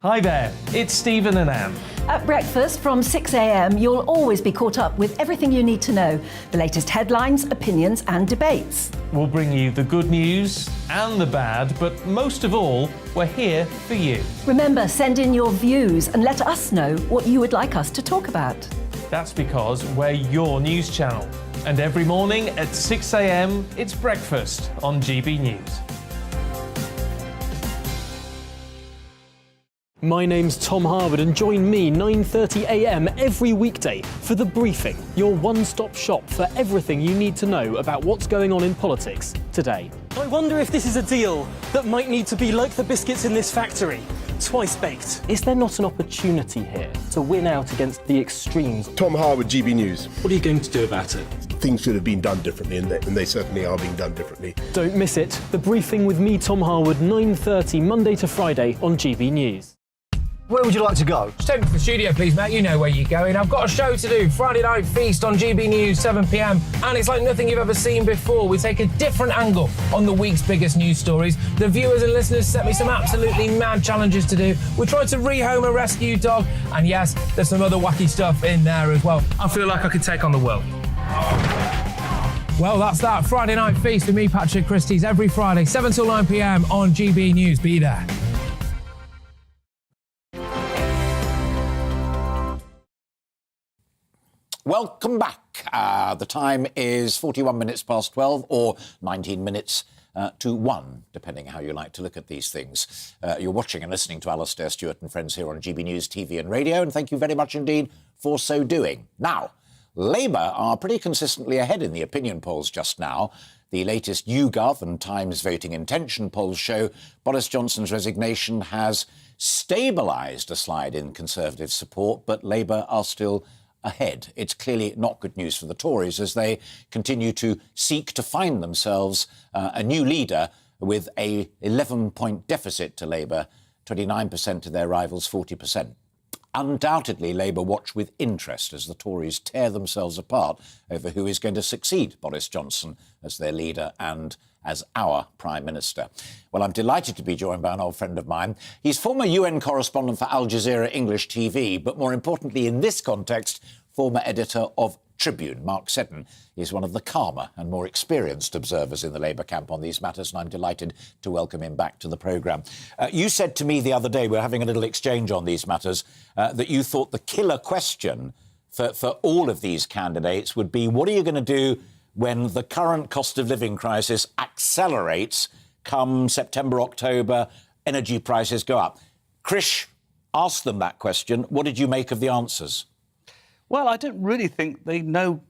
Hi there, it's Stephen and Anne. At breakfast from 6 a.m, you'll always be caught up with everything you need to know, the latest headlines, opinions and debates. We'll bring you the good news and the bad, but most of all, we're here for you. Remember, send in your views and let us know what you would like us to talk about. That's because we're your news channel. And every morning at 6 a.m, it's breakfast on GB News. My name's Tom Harwood and join me 9:30 a.m. every weekday for The Briefing, your one-stop shop for everything you need to know about what's going on in politics today. I wonder if this is a deal that might need to be like the biscuits in this factory, twice baked. Is there not an opportunity here to win out against the extremes? Tom Harwood, GB News. What are you going to do about it? Things should have been done differently, and they certainly are being done differently. Don't miss it. The Briefing with me, Tom Harwood, 9:30 Monday to Friday on GB News. Where would you like to go? Just take me to the studio, please, mate. You know where you're going. I've got a show to do. Friday Night Feast on GB News, 7 p.m. And it's like nothing you've ever seen before. We take a different angle on the week's biggest news stories. The viewers and listeners set me some absolutely mad challenges to do. We tried to rehome a rescue dog. And yes, there's some other wacky stuff in there as well. I feel like I could take on the world. Well, that's that. Friday Night Feast with me, Patrick Christie's, every Friday, 7 till 9 p.m. on GB News. Be there. Welcome back. The time is 41 minutes past 12 or 19 minutes to 1, depending how you like to look at these things. You're watching and listening to Alastair Stewart and Friends here on GB News TV and radio, and thank you very much indeed for so doing. Now, Labour are pretty consistently ahead in the opinion polls just now. The latest YouGov and Times voting intention polls show Boris Johnson's resignation has stabilised a slide in Conservative support, but Labour are still ahead. It's clearly not good news for the Tories as they continue to seek to find themselves a new leader with a 11-point deficit to Labour, 29% to their rivals' 40%. Undoubtedly, Labour watch with interest as the Tories tear themselves apart over who is going to succeed Boris Johnson as their leader and as our Prime Minister. Well, I'm delighted to be joined by an old friend of mine. He's former UN correspondent for Al Jazeera English TV, but more importantly in this context, former editor of Tribune. Mark Seddon is one of the calmer and more experienced observers in the Labour camp on these matters, and I'm delighted to welcome him back to the programme. You said to me the other day, we're having a little exchange on these matters, that you thought the killer question for all of these candidates would be, what are you going to do when the current cost of living crisis accelerates come September, October, energy prices go up? Krish asked them that question. What did you make of the answers? Well, I don't really think they know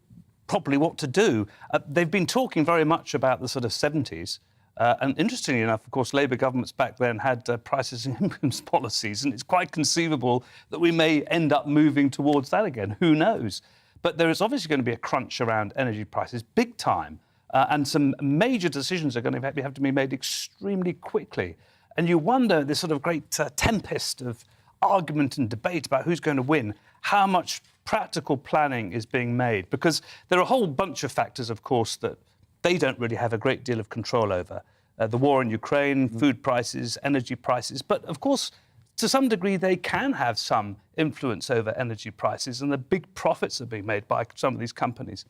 properly what to do. They've been talking very much about the sort of 70s. And interestingly enough, of course, Labour governments back then had prices and incomes policies, and it's quite conceivable that we may end up moving towards that again. Who knows? But there is obviously going to be a crunch around energy prices, big time, and some major decisions are going to have to be made extremely quickly. And you wonder, this sort of great tempest of argument and debate about who's going to win, how much practical planning is being made, because there are a whole bunch of factors, of course, that they don't really have a great deal of control over. The war in Ukraine, food prices, energy prices. But, of course, to some degree, they can have some influence over energy prices, and the big profits are being made by some of these companies.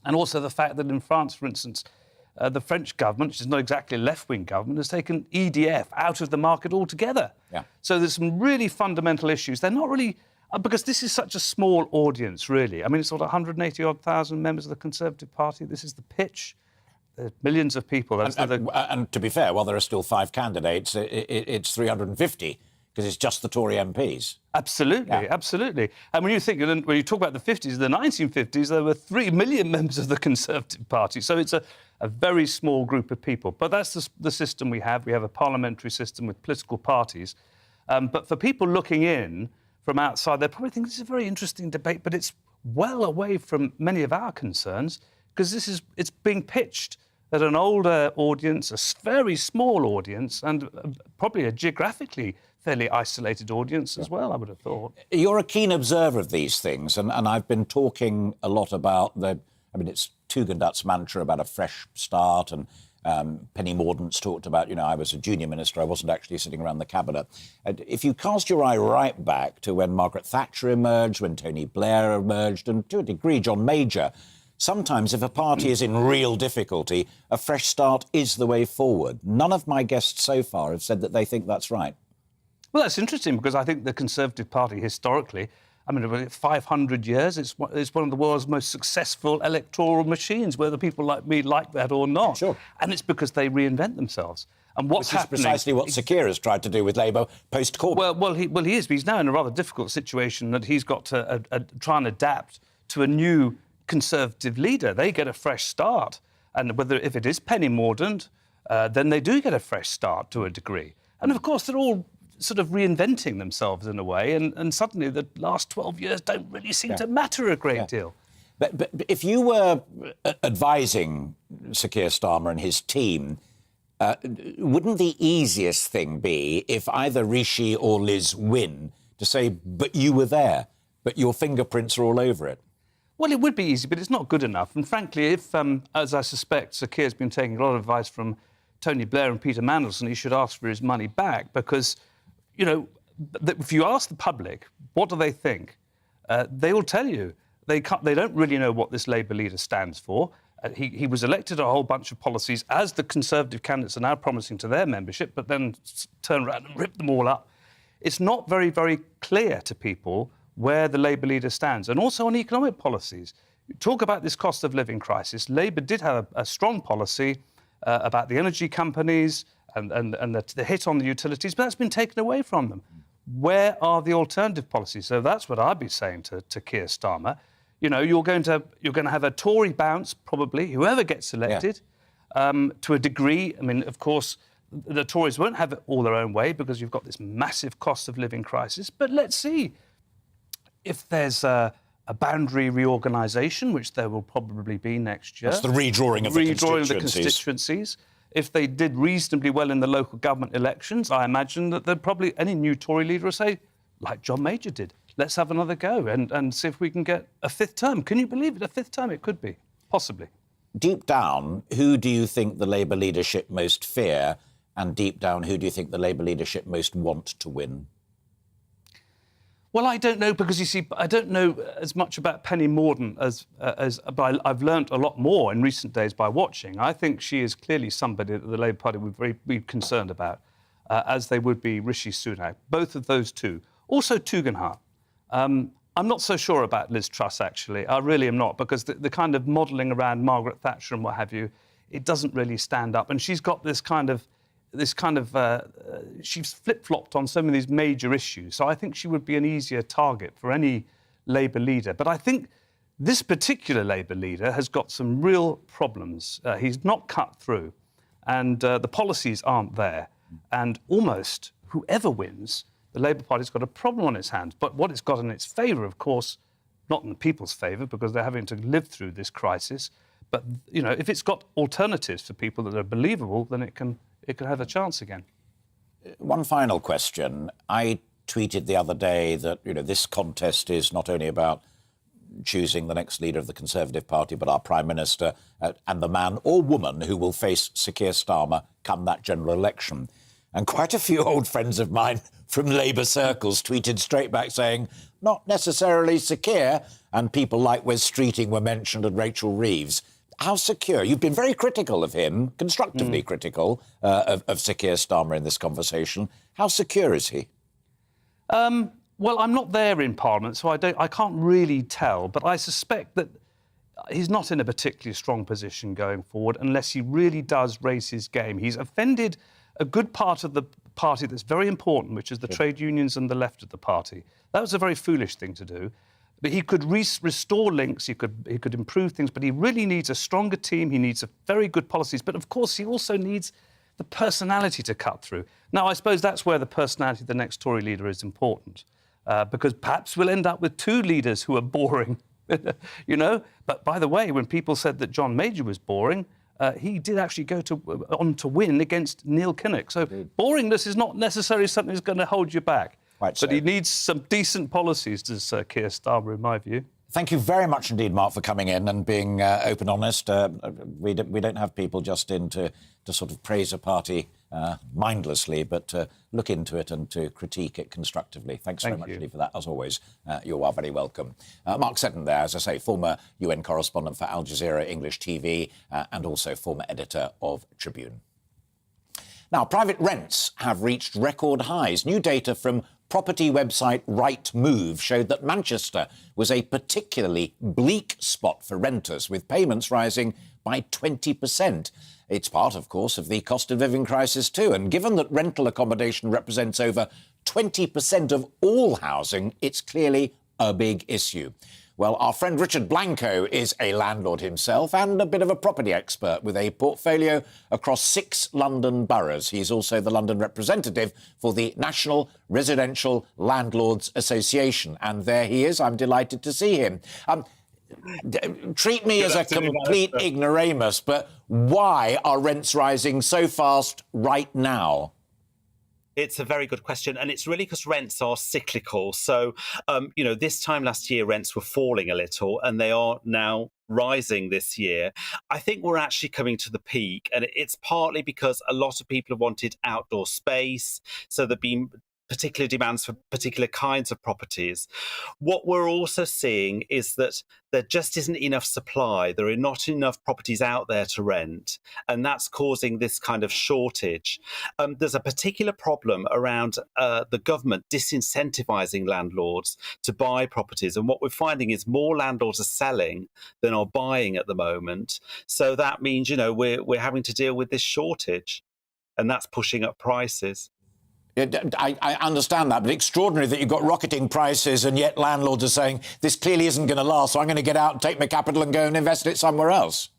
And also the fact that in France, for instance, the French government, which is not exactly a left-wing government, has taken EDF out of the market altogether. Yeah. So there's some really fundamental issues. They're not really... because this is such a small audience, really. I mean, it's sort of 180,000 members of the Conservative Party. This is the pitch. There's millions of people. And to be fair, while there are still 5 candidates, it's 350, because it's just the Tory MPs. Absolutely, absolutely. And when you talk about the 50s, the 1950s, there were 3 million members of the Conservative Party. So it's a very small group of people. But that's the system we have. We have a parliamentary system with political parties. But for people looking in from outside, they probably think this is a very interesting debate, but it's well away from many of our concerns, because it's being pitched at an older audience, a very small audience, and probably a geographically fairly isolated audience as well, I would have thought. You're a keen observer of these things, and I've been talking a lot about it's Tugendhat's mantra about a fresh start, and Penny Mordaunt's talked about, I was a junior minister, I wasn't actually sitting around the cabinet. If you cast your eye right back to when Margaret Thatcher emerged, when Tony Blair emerged, and to a degree John Major, sometimes if a party is in real difficulty, a fresh start is the way forward. None of my guests so far have said that they think that's right. Well, that's interesting, because I think the Conservative Party historically, 500 years, it's one of the world's most successful electoral machines, whether people like me like that or not. Sure. And it's because they reinvent themselves. And what's Which is happening... precisely what Sir Keir has tried to do with Labour post-Corbyn. Well, he is, but he's now in a rather difficult situation that he's got to try and adapt to a new Conservative leader. They get a fresh start. And if it is Penny Mordaunt, then they do get a fresh start to a degree. And, of course, they're all sort of reinventing themselves in a way, and suddenly the last 12 years don't really seem to matter a great deal. But if you were advising Sir Keir Starmer and his team, wouldn't the easiest thing be if either Rishi or Liz win to say, but you were there, but your fingerprints are all over it? Well, it would be easy, but it's not good enough. And frankly, if, as I suspect, Sir Keir's been taking a lot of advice from Tony Blair and Peter Mandelson, he should ask for his money back, because if you ask the public, what do they think? They will tell you they don't really know what this Labour leader stands for. He was elected a whole bunch of policies, as the Conservative candidates are now promising to their membership, but then turn around and rip them all up. It's not very, very clear to people where the Labour leader stands. And also on economic policies. Talk about this cost of living crisis. Labour did have a strong policy about the energy companies and the hit on the utilities, but that's been taken away from them. Where are the alternative policies? So that's what I'd be saying to Keir Starmer. You're going to have a Tory bounce, probably, whoever gets elected, to a degree. Of course, the Tories won't have it all their own way, because you've got this massive cost of living crisis. But let's see if there's a boundary reorganisation, which there will probably be next year. That's the redrawing of the constituencies. If they did reasonably well in the local government elections, I imagine that any new Tory leader will say, like John Major did, let's have another go and see if we can get a 5th term. Can you believe it? A 5th term? It could be, possibly. Deep down, who do you think the Labour leadership most fear? And deep down, who do you think the Labour leadership most want to win? Well, I don't know, because, you see, I don't know as much about Penny Mordaunt but I've learnt a lot more in recent days by watching. I think she is clearly somebody that the Labour Party would be concerned about, as they would be Rishi Sunak. Both of those two. Also Tugendhat. I'm not so sure about Liz Truss, actually. I really am not, because the kind of modelling around Margaret Thatcher and what have you, it doesn't really stand up. And she's got she's flip-flopped on some of these major issues. So I think she would be an easier target for any Labour leader. But I think this particular Labour leader has got some real problems. He's not cut through, and the policies aren't there. And almost whoever wins, the Labour Party's got a problem on its hands. But what it's got in its favour, of course, not in the people's favour, because they're having to live through this crisis. But, if it's got alternatives for people that are believable, then it can have a chance again. One final question. I tweeted the other day that, this contest is not only about choosing the next leader of the Conservative Party, but our Prime Minister and the man or woman who will face Sir Keir Starmer come that general election. And quite a few old friends of mine from Labour circles tweeted straight back saying, not necessarily secure, and people like Wes Streeting were mentioned and Rachel Reeves. How secure? You've been very critical of him, constructively critical of Sir Keir Starmer in this conversation. How secure is he? Well, I'm not there in Parliament, so I can't really tell, but I suspect that he's not in a particularly strong position going forward unless he really does raise his game. He's offended a good part of the party that's very important, which is the trade unions and the left of the party. That was a very foolish thing to do. But he could restore links, he could improve things, but he really needs a stronger team, he needs very good policies, but of course he also needs the personality to cut through. Now, I suppose that's where the personality of the next Tory leader is important, because perhaps we'll end up with two leaders who are boring, you know? But by the way, when people said that John Major was boring, he did actually go on to win against Neil Kinnock. So boringness is not necessarily something that's going to hold you back. Right, but he needs some decent policies, does Keir Starmer, in my view. Thank you very much indeed, Mark, for coming in and being open, honest. We don't have people just in to sort of praise a party mindlessly, but to look into it and to critique it constructively. Thanks very much indeed for that. As always, you are very welcome. Mark Seddon there, as I say, former UN correspondent for Al Jazeera English TV and also former editor of Tribune. Now, private rents have reached record highs. New data from property website Rightmove showed that Manchester was a particularly bleak spot for renters, with payments rising by 20%. It's part, of course, of the cost of living crisis too, and given that rental accommodation represents over 20% of all housing, it's clearly a big issue. Well, our friend Richard Blanco is a landlord himself and a bit of a property expert with a portfolio across 6 London boroughs. He's also the London representative for the National Residential Landlords Association. And there he is. I'm delighted to see him. Treat me as a complete ignoramus, but why are rents rising so fast right now? It's a very good question, and it's really because rents are cyclical. So, this time last year, rents were falling a little, and they are now rising this year. I think we're actually coming to the peak, and it's partly because a lot of people have wanted outdoor space, so there've been particular demands for particular kinds of properties. What we're also seeing is that there just isn't enough supply. There are not enough properties out there to rent, and that's causing this kind of shortage. There's a particular problem around the government disincentivizing landlords to buy properties, and what we're finding is more landlords are selling than are buying at the moment. So that means, we're having to deal with this shortage, and that's pushing up prices. I understand that, but extraordinary that you've got rocketing prices and yet landlords are saying this clearly isn't going to last, so I'm going to get out and take my capital and go and invest it somewhere else.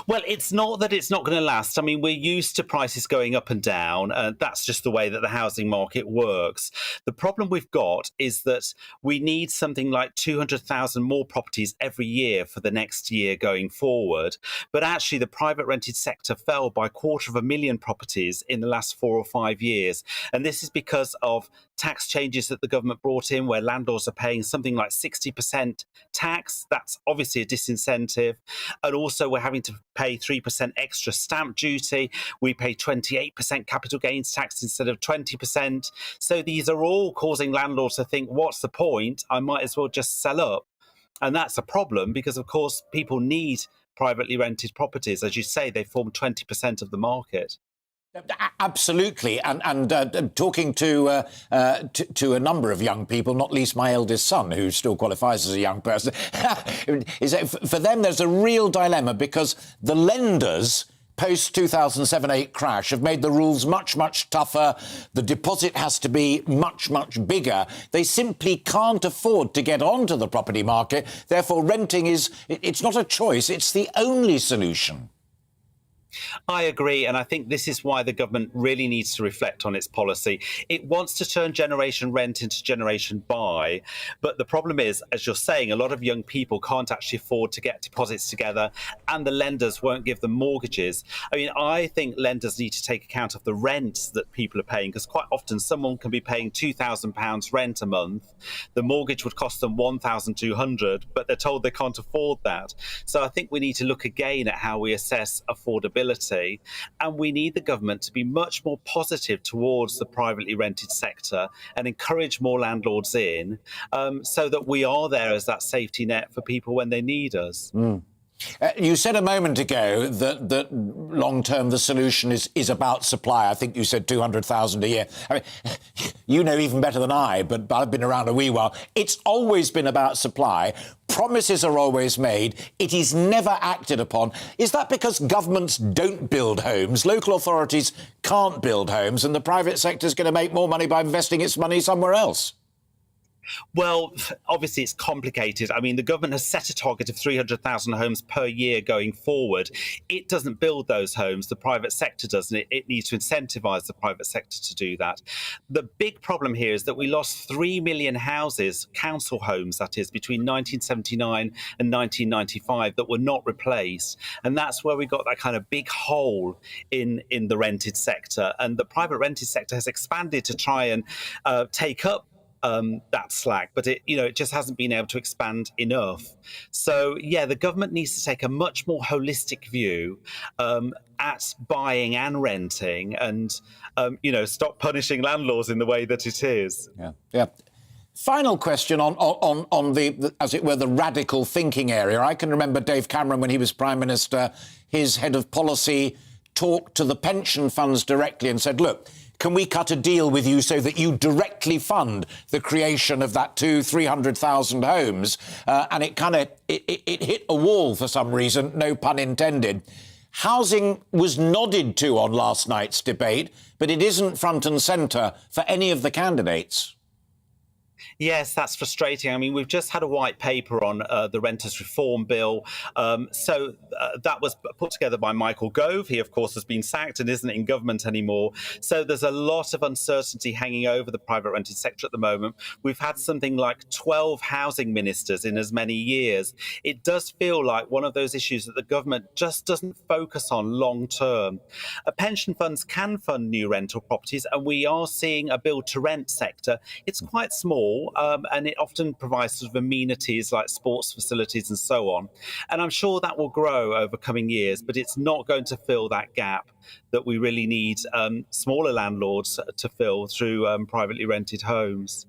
Well, it's not that it's not going to last. I mean, we're used to prices going up and down. That's just the way that the housing market works. The problem we've got is that we need something like 200,000 more properties every year for the next year going forward. But actually, the private rented sector fell by 250,000 properties in the last 4 or 5 years. And this is because of tax changes that the government brought in, where landlords are paying something like 60% tax. That's obviously a disincentive. And also we're having to pay 3% extra stamp duty. We pay 28% capital gains tax instead of 20%. So these are all causing landlords to think, what's the point? I might as well just sell up. And that's a problem because, of course, people need privately rented properties. As you say, they form 20% of the market. Absolutely, and talking to a number of young people, not least my eldest son, who still qualifies as a young person, is that for them there's a real dilemma because the lenders post-2007-8 crash have made the rules much, much tougher. The deposit has to be much, much bigger. They simply can't afford to get onto the property market. Therefore, renting it's not a choice, it's the only solution. I agree, and I think this is why the government really needs to reflect on its policy. It wants to turn generation rent into generation buy, but the problem is, as you're saying, a lot of young people can't actually afford to get deposits together, and the lenders won't give them mortgages. I mean, I think lenders need to take account of the rents that people are paying, because quite often someone can be paying £2,000 rent a month. The mortgage would cost them £1,200, but they're told they can't afford that. So I think we need to look again at how we assess affordability affordability. And we need the government to be much more positive towards the privately rented sector and encourage more landlords in, so that we are there as that safety net for people when they need us. You said a moment ago that long-term the solution is about supply. I think you said 200,000 a year. I mean, you know even better than I, but I've been around a wee while. It's always been about supply. Promises are always made. It is never acted upon. Is that because governments don't build homes, local authorities can't build homes, and the private sector is going to make more money by investing its money somewhere else? Well, obviously, it's complicated. I mean, the government has set a target of 300,000 homes per year going forward. It doesn't build those homes. The private sector does, and it needs to incentivise the private sector to do that. The big problem here is that we lost 3 million houses, council homes, that is, between 1979 and 1995 that were not replaced. And that's where we got that kind of big hole in the rented sector. And the private rented sector has expanded to try and take up that slack, but it just hasn't been able to expand enough. So yeah, the government needs to take a much more holistic view at buying and renting, and stop punishing landlords in the way that it is. Yeah. Final question on the as it were, the radical thinking area. I can remember Dave Cameron, when he was Prime Minister, his head of policy talked to the pension funds directly and said, look, can we cut a deal with you so that you directly fund the creation of that 300,000 homes? And it hit a wall for some reason, no pun intended. Housing was nodded to on last night's debate, but it isn't front and centre for any of the candidates. Yes, that's frustrating. I mean, we've just had a white paper on the Renters Reform Bill. So that was put together by Michael Gove. He, of course, has been sacked and isn't in government anymore. So there's a lot of uncertainty hanging over the private rented sector at the moment. We've had something like 12 housing ministers in as many years. It does feel like one of those issues that the government just doesn't focus on long term. Pension funds can fund new rental properties, and we are seeing a build-to-rent sector. It's quite small. And it often provides sort of amenities like sports facilities and so on. And I'm sure that will grow over coming years, but it's not going to fill that gap that we really need smaller landlords to fill through privately rented homes.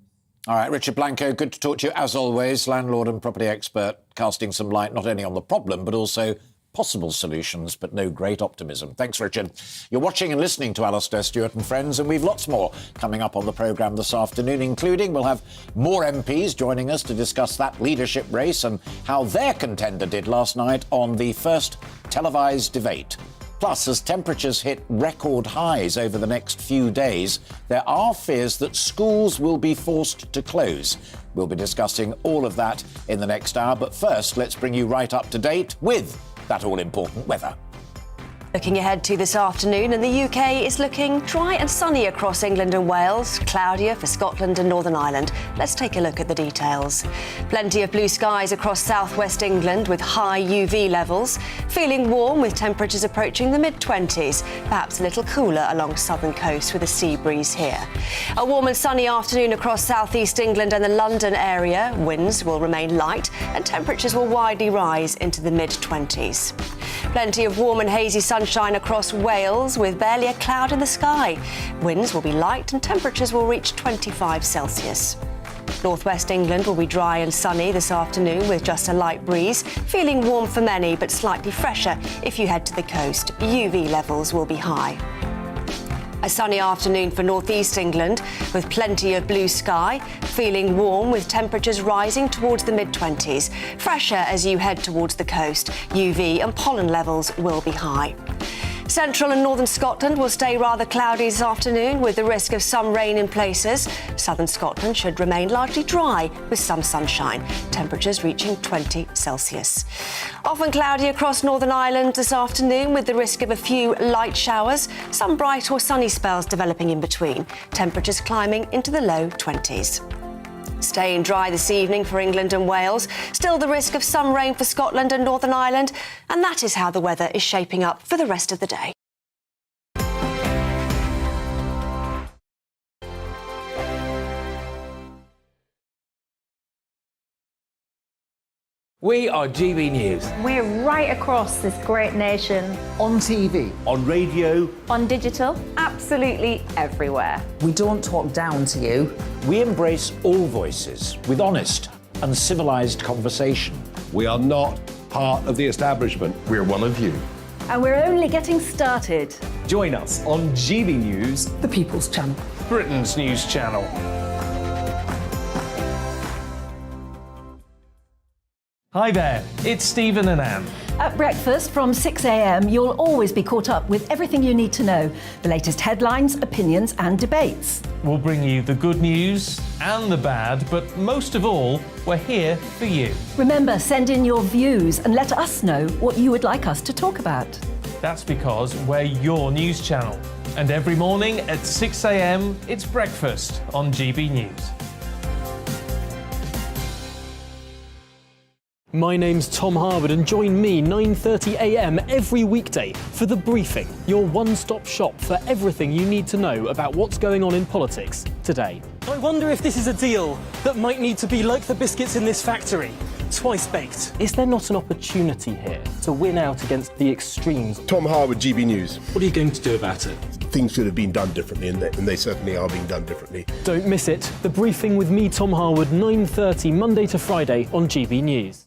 All right, Richard Blanco, good to talk to you as always, landlord and property expert, casting some light not only on the problem but also possible solutions, but no great optimism. Thanks, Richard. You're watching and listening to Alastair Stewart and Friends, and we've lots more coming up on the programme this afternoon, including we'll have more MPs joining us to discuss that leadership race and how their contender did last night on the first televised debate. Plus, as temperatures hit record highs over the next few days, there are fears that schools will be forced to close. We'll be discussing all of that in the next hour, but first, let's bring you right up to date with that all-important weather. Looking ahead to this afternoon, and the UK is looking dry and sunny across England and Wales, cloudier for Scotland and Northern Ireland. Let's take a look at the details. Plenty of blue skies across southwest England with high UV levels. Feeling warm with temperatures approaching the mid-20s, perhaps a little cooler along southern coast with a sea breeze here. A warm and sunny afternoon across southeast England and the London area. Winds will remain light and temperatures will widely rise into the mid-20s. Plenty of warm and hazy sunshine across Wales with barely a cloud in the sky. Winds will be light and temperatures will reach 25 Celsius. Northwest England will be dry and sunny this afternoon with just a light breeze. Feeling warm for many but slightly fresher if you head to the coast. UV levels will be high. A sunny afternoon for northeast England with plenty of blue sky. Feeling warm with temperatures rising towards the mid-20s. Fresher as you head towards the coast. UV and pollen levels will be high. Central and northern Scotland will stay rather cloudy this afternoon with the risk of some rain in places. Southern Scotland should remain largely dry with some sunshine. Temperatures reaching 20 Celsius. Often cloudy across Northern Ireland this afternoon with the risk of a few light showers. Some bright or sunny spells developing in between. Temperatures climbing into the low 20s. Staying dry this evening for England and Wales. Still the risk of some rain for Scotland and Northern Ireland. And that is how the weather is shaping up for the rest of the day. We are GB News. We're right across this great nation. On TV. On radio. On digital. Absolutely everywhere. We don't talk down to you. We embrace all voices with honest and civilised conversation. We are not part of the establishment. We're one of you. And we're only getting started. Join us on GB News, The People's Channel. Britain's news channel. Hi there, it's Stephen and Anne. At breakfast from 6 a.m, you'll always be caught up with everything you need to know, the latest headlines, opinions and debates. We'll bring you the good news and the bad, but most of all, we're here for you. Remember, send in your views and let us know what you would like us to talk about. That's because we're your news channel. And every morning at 6 a.m, it's breakfast on GB News. My name's Tom Harwood and join me 9:30 a.m. every weekday for The Briefing, your one-stop shop for everything you need to know about what's going on in politics today. I wonder if this is a deal that might need to be like the biscuits in this factory, twice baked. Is there not an opportunity here to win out against the extremes? Tom Harwood, GB News. What are you going to do about it? Things should have been done differently, and they certainly are being done differently. Don't miss it. The Briefing with me, Tom Harwood, 9:30 Monday to Friday on GB News.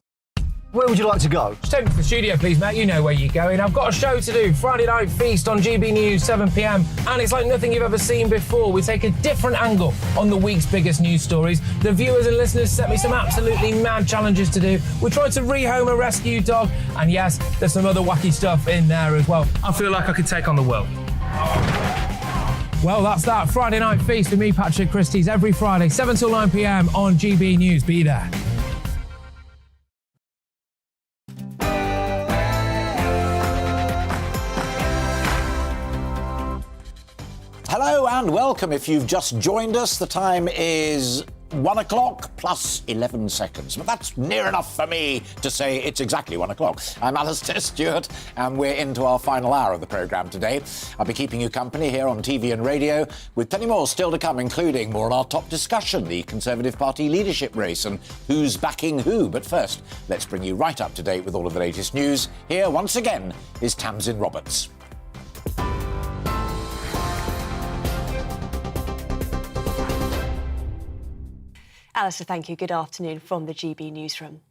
Where would you like to go? Just take me to the studio, please, mate. You know where you're going. I've got a show to do. Friday Night Feast on GB News, 7 p.m. And it's like nothing you've ever seen before. We take a different angle on the week's biggest news stories. The viewers and listeners set me some absolutely mad challenges to do. We tried to rehome a rescue dog. And yes, there's some other wacky stuff in there as well. I feel like I could take on the world. Well, that's that. Friday Night Feast with me, Patrick Christie's, every Friday, 7 till 9 p.m. on GB News. Be there. Hello and welcome. If you've just joined us, the time is 1 o'clock plus 11 seconds. But that's near enough for me to say it's exactly 1 o'clock. I'm Alastair Stewart, and we're into our final hour of the programme today. I'll be keeping you company here on TV and radio, with plenty more still to come, including more on our top discussion, the Conservative Party leadership race and who's backing who. But first, let's bring you right up to date with all of the latest news. Here, once again, is Tamsin Roberts. Alistair, thank you. Good afternoon from the GB newsroom.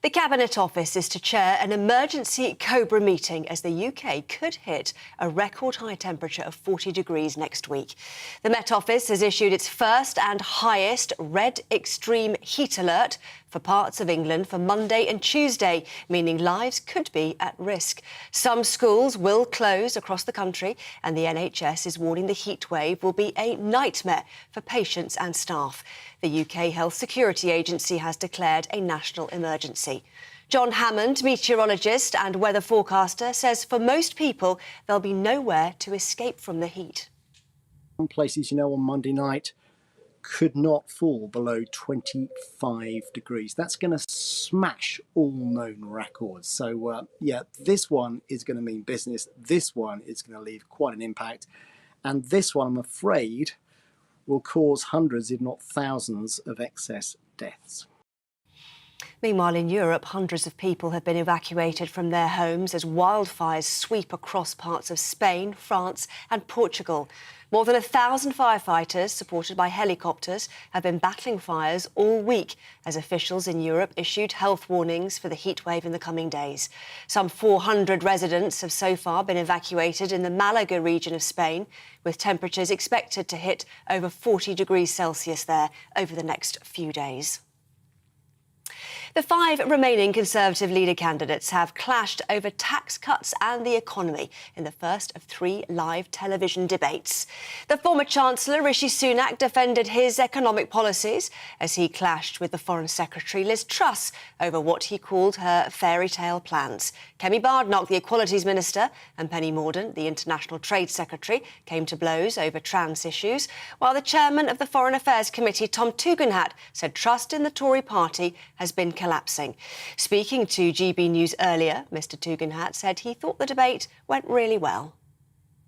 The Cabinet Office is to chair an emergency COBRA meeting as the UK could hit a record high temperature of 40 degrees next week. The Met Office has issued its first and highest red extreme heat alert for parts of England for Monday and Tuesday, meaning lives could be at risk. Some schools will close across the country, and the NHS is warning the heatwave will be a nightmare for patients and staff. The UK Health Security Agency has declared a national emergency. John Hammond, meteorologist and weather forecaster, says for most people there'll be nowhere to escape from the heat. Some places, on Monday night could not fall below 25 degrees. That's going to smash all known records. So, this one is going to mean business. This one is going to leave quite an impact. And this one, I'm afraid, will cause hundreds, if not thousands, of excess deaths. Meanwhile, in Europe, hundreds of people have been evacuated from their homes as wildfires sweep across parts of Spain, France and Portugal. More than 1,000 firefighters, supported by helicopters, have been battling fires all week as officials in Europe issued health warnings for the heatwave in the coming days. Some 400 residents have so far been evacuated in the Malaga region of Spain, with temperatures expected to hit over 40 degrees Celsius there over the next few days. The 5 remaining Conservative leader candidates have clashed over tax cuts and the economy in the first of 3 live television debates. The former Chancellor, Rishi Sunak, defended his economic policies as he clashed with the Foreign Secretary, Liz Truss, over what he called her fairy tale plans. Kemi Badenoch, the Equalities Minister, and Penny Mordaunt, the International Trade Secretary, came to blows over trans issues, while the chairman of the Foreign Affairs Committee, Tom Tugendhat, said trust in the Tory party has been collapsing. Speaking to GB News earlier, Mr Tugendhat said he thought the debate went really well.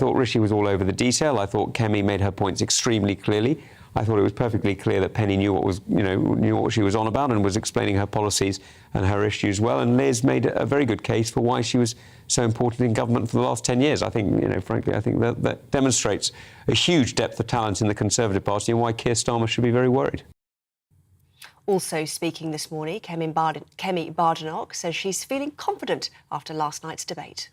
thought Rishi was all over the detail. I thought Kemi made her points extremely clearly. I thought it was perfectly clear that Penny knew what she was on about and was explaining her policies and her issues well. And Liz made a very good case for why she was so important in government for the last 10 years. I think, frankly, I think that demonstrates a huge depth of talent in the Conservative Party and why Keir Starmer should be very worried. Also speaking this morning, Kemi Mordaunt says she's feeling confident after last night's debate.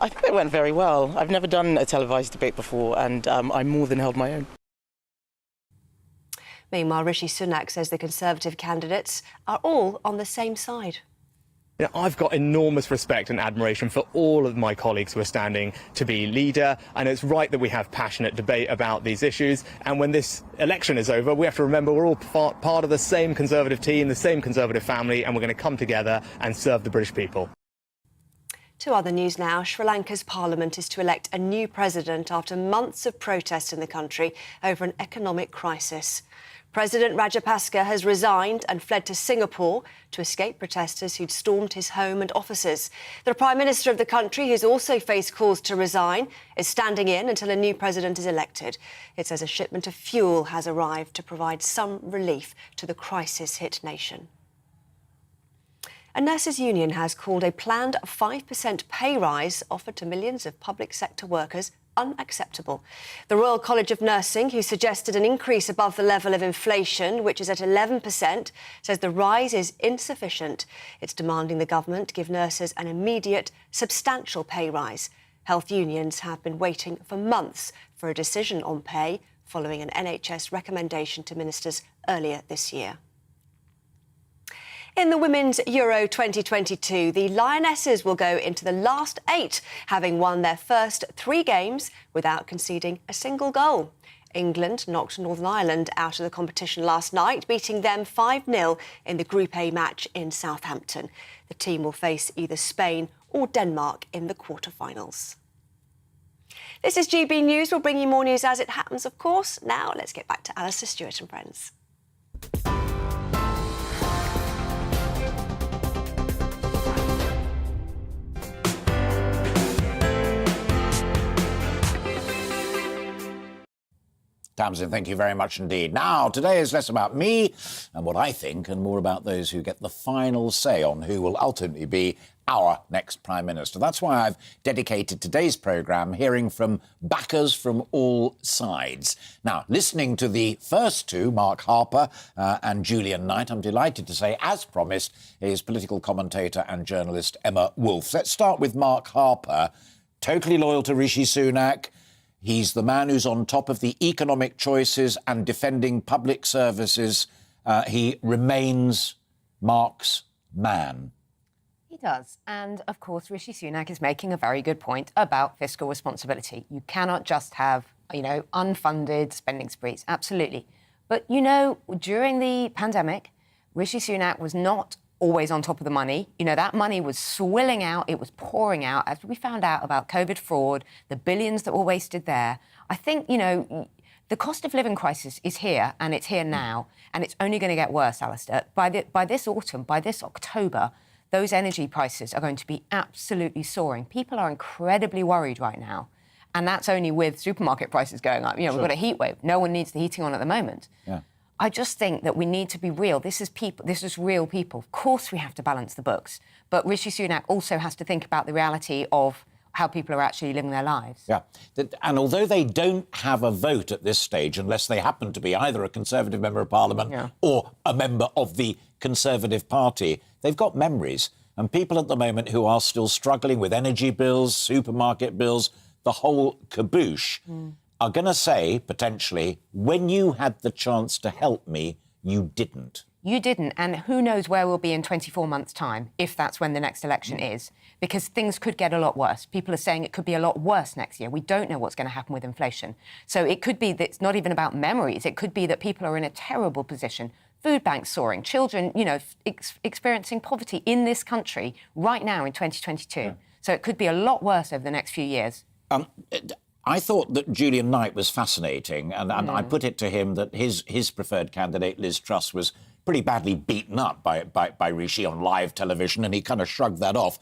I think it went very well. I've never done a televised debate before, and I more than held my own. Meanwhile, Rishi Sunak says the Conservative candidates are all on the same side. You know, I've got enormous respect and admiration for all of my colleagues who are standing to be leader, and it's right that we have passionate debate about these issues. And when this election is over, we have to remember we're all part of the same Conservative team, the same Conservative family, and we're going to come together and serve the British people. To other news now, Sri Lanka's parliament is to elect a new president after months of protests in the country over an economic crisis. President Rajapaksa has resigned and fled to Singapore to escape protesters who'd stormed his home and offices. The Prime Minister of the country, who's also faced calls to resign, is standing in until a new president is elected. It says a shipment of fuel has arrived to provide some relief to the crisis-hit nation. A nurses' union has called a planned 5% pay rise offered to millions of public sector workers unacceptable. The Royal College of Nursing, who suggested an increase above the level of inflation, which is at 11%, says the rise is insufficient. It's demanding the government give nurses an immediate, substantial pay rise. Health unions have been waiting for months for a decision on pay following an NHS recommendation to ministers earlier this year. In the Women's Euro 2022, the Lionesses will go into the last 8, having won their first 3 games without conceding a single goal. England knocked Northern Ireland out of the competition last night, beating them 5-0 in the Group A match in Southampton. The team will face either Spain or Denmark in the quarter-finals. This is GB News. We'll bring you more news as it happens, of course. Now, let's get back to Alastair Stewart and friends. Tamsin, thank you very much indeed. Now, today is less about me and what I think and more about those who get the final say on who will ultimately be our next Prime Minister. That's why I've dedicated today's programme hearing from backers from all sides. Now, listening to the first two, Mark Harper and Julian Knight, I'm delighted to say, as promised, is political commentator and journalist Emma Wolfe. Let's start with Mark Harper, totally loyal to Rishi Sunak. He's the man who's on top of the economic choices and defending public services. He remains Mark's man. He does. And, of course, Rishi Sunak is making a very good point about fiscal responsibility. You cannot just have, unfunded spending sprees. Absolutely. But, during the pandemic, Rishi Sunak was not always on top of the money. That money was swilling out, it was pouring out. As we found out about COVID fraud, the billions that were wasted there, I think, the cost of living crisis is here, and it's here now, and it's only going to get worse, Alistair. By this autumn, by this October, those energy prices are going to be absolutely soaring. People are incredibly worried right now, and that's only with supermarket prices going up. We've got a heatwave. No one needs the heating on at the moment. Yeah. I just think that we need to be real. This is people. This is real people. Of course, we have to balance the books, but Rishi Sunak also has to think about the reality of how people are actually living their lives. Yeah, and although they don't have a vote at this stage, unless they happen to be either a Conservative member of Parliament or a member of the Conservative Party, they've got memories. And people at the moment who are still struggling with energy bills, supermarket bills, the whole caboose, are going to say, potentially, when you had the chance to help me, you didn't. You didn't, and who knows where we'll be in 24 months' time, if that's when the next election is, because things could get a lot worse. People are saying it could be a lot worse next year. We don't know what's going to happen with inflation. So it could be that it's not even about memories. It could be that people are in a terrible position. Food banks soaring, children, experiencing poverty in this country right now in 2022. Yeah. So it could be a lot worse over the next few years. I thought that Julian Knight was fascinating, and I put it to him that his preferred candidate, Liz Truss, was pretty badly beaten up by Rishi on live television, and he kind of shrugged that off.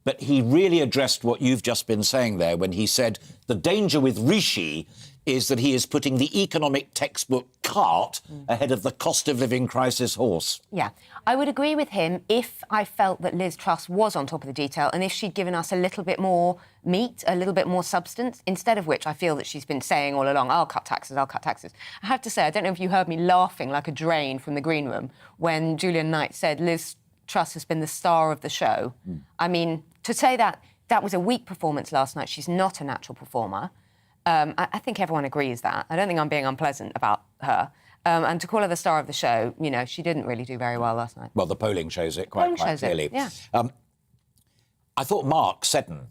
but he really addressed what you've just been saying there when he said the danger with Rishi is that he is putting the economic textbook cart ahead of the cost of living crisis horse. Yeah, I would agree with him if I felt that Liz Truss was on top of the detail and if she'd given us a little bit more meat, a little bit more substance, instead of which I feel that she's been saying all along, I'll cut taxes, I'll cut taxes. I have to say, I don't know if you heard me laughing like a drain from the green room when Julian Knight said Liz Truss has been the star of the show. I mean, to say that was a weak performance last night. She's not a natural performer. I think everyone agrees that. I don't think I'm being unpleasant about her. And to call her the star of the show, you know, she didn't really do very well last night. Well, the polling shows it quite clearly. Yeah. I thought Mark Seddon,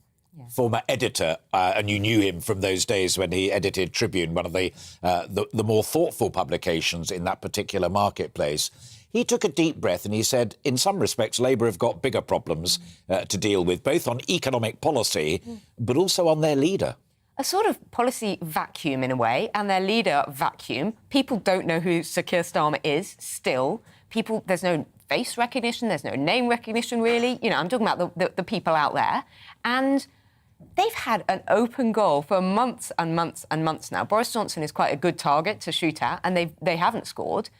former editor, and you knew him from those days when he edited Tribune, one of the more thoughtful publications in that particular marketplace. He took a deep breath and he said, in some respects, Labour have got bigger problems to deal with, both on economic policy, but also on their leader. A sort of policy vacuum in a way, and their leader vacuum. People don't know who Sir Keir Starmer is still. There's no face recognition, there's no name recognition really. You know, I'm talking about the people out there. And they've had an open goal for months and months and months now. Boris Johnson is quite a good target to shoot at, and they haven't scored.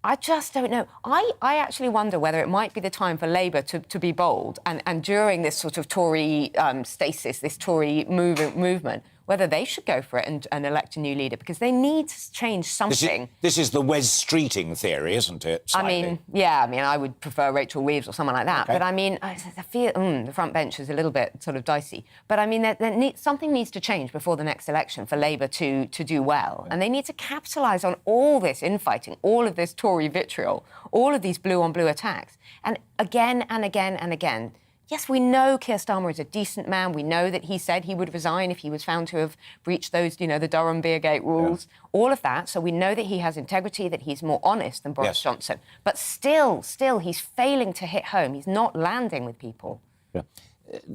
I just don't know. I actually wonder whether it might be the time for Labour to be bold and during this sort of Tory stasis, this Tory movement, whether they should go for it and elect a new leader, because they need to change something. This is the Wes Streeting theory, isn't it? Slightly? I mean, I would prefer Rachel Reeves or someone like that. Okay. But I mean, I feel the front bench is a little bit sort of dicey. But I mean, something needs to change before the next election for Labour to do well. And they need to capitalise on all this infighting, all of this Tory vitriol, all of these blue-on-blue attacks. And again and again and again, yes, we know Keir Starmer is a decent man. We know that he said he would resign if he was found to have breached those, you know, the Durham Beergate rules, all of that. So we know that he has integrity, that he's more honest than Boris Johnson. But still, he's failing to hit home. He's not landing with people. Yeah.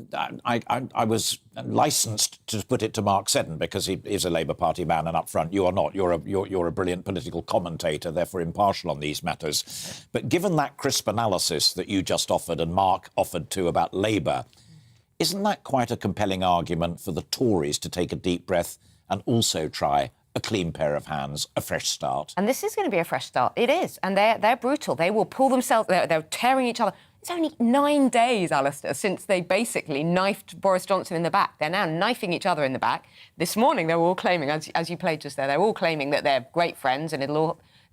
I was licensed to put it to Mark Seddon because he is a Labour Party man, and up front you are not. You're a brilliant political commentator, therefore impartial on these matters. But given that crisp analysis that you just offered and Mark offered too about Labour, isn't that quite a compelling argument for the Tories to take a deep breath and also try a clean pair of hands, a fresh start? And this is going to be a fresh start. It is. And they're brutal. They will pull themselves... They're tearing each other. It's only 9 days, Alistair, since they basically knifed Boris Johnson in the back. They're now knifing each other in the back. This morning, they were all claiming, as you played just there, they're all claiming that they're great friends and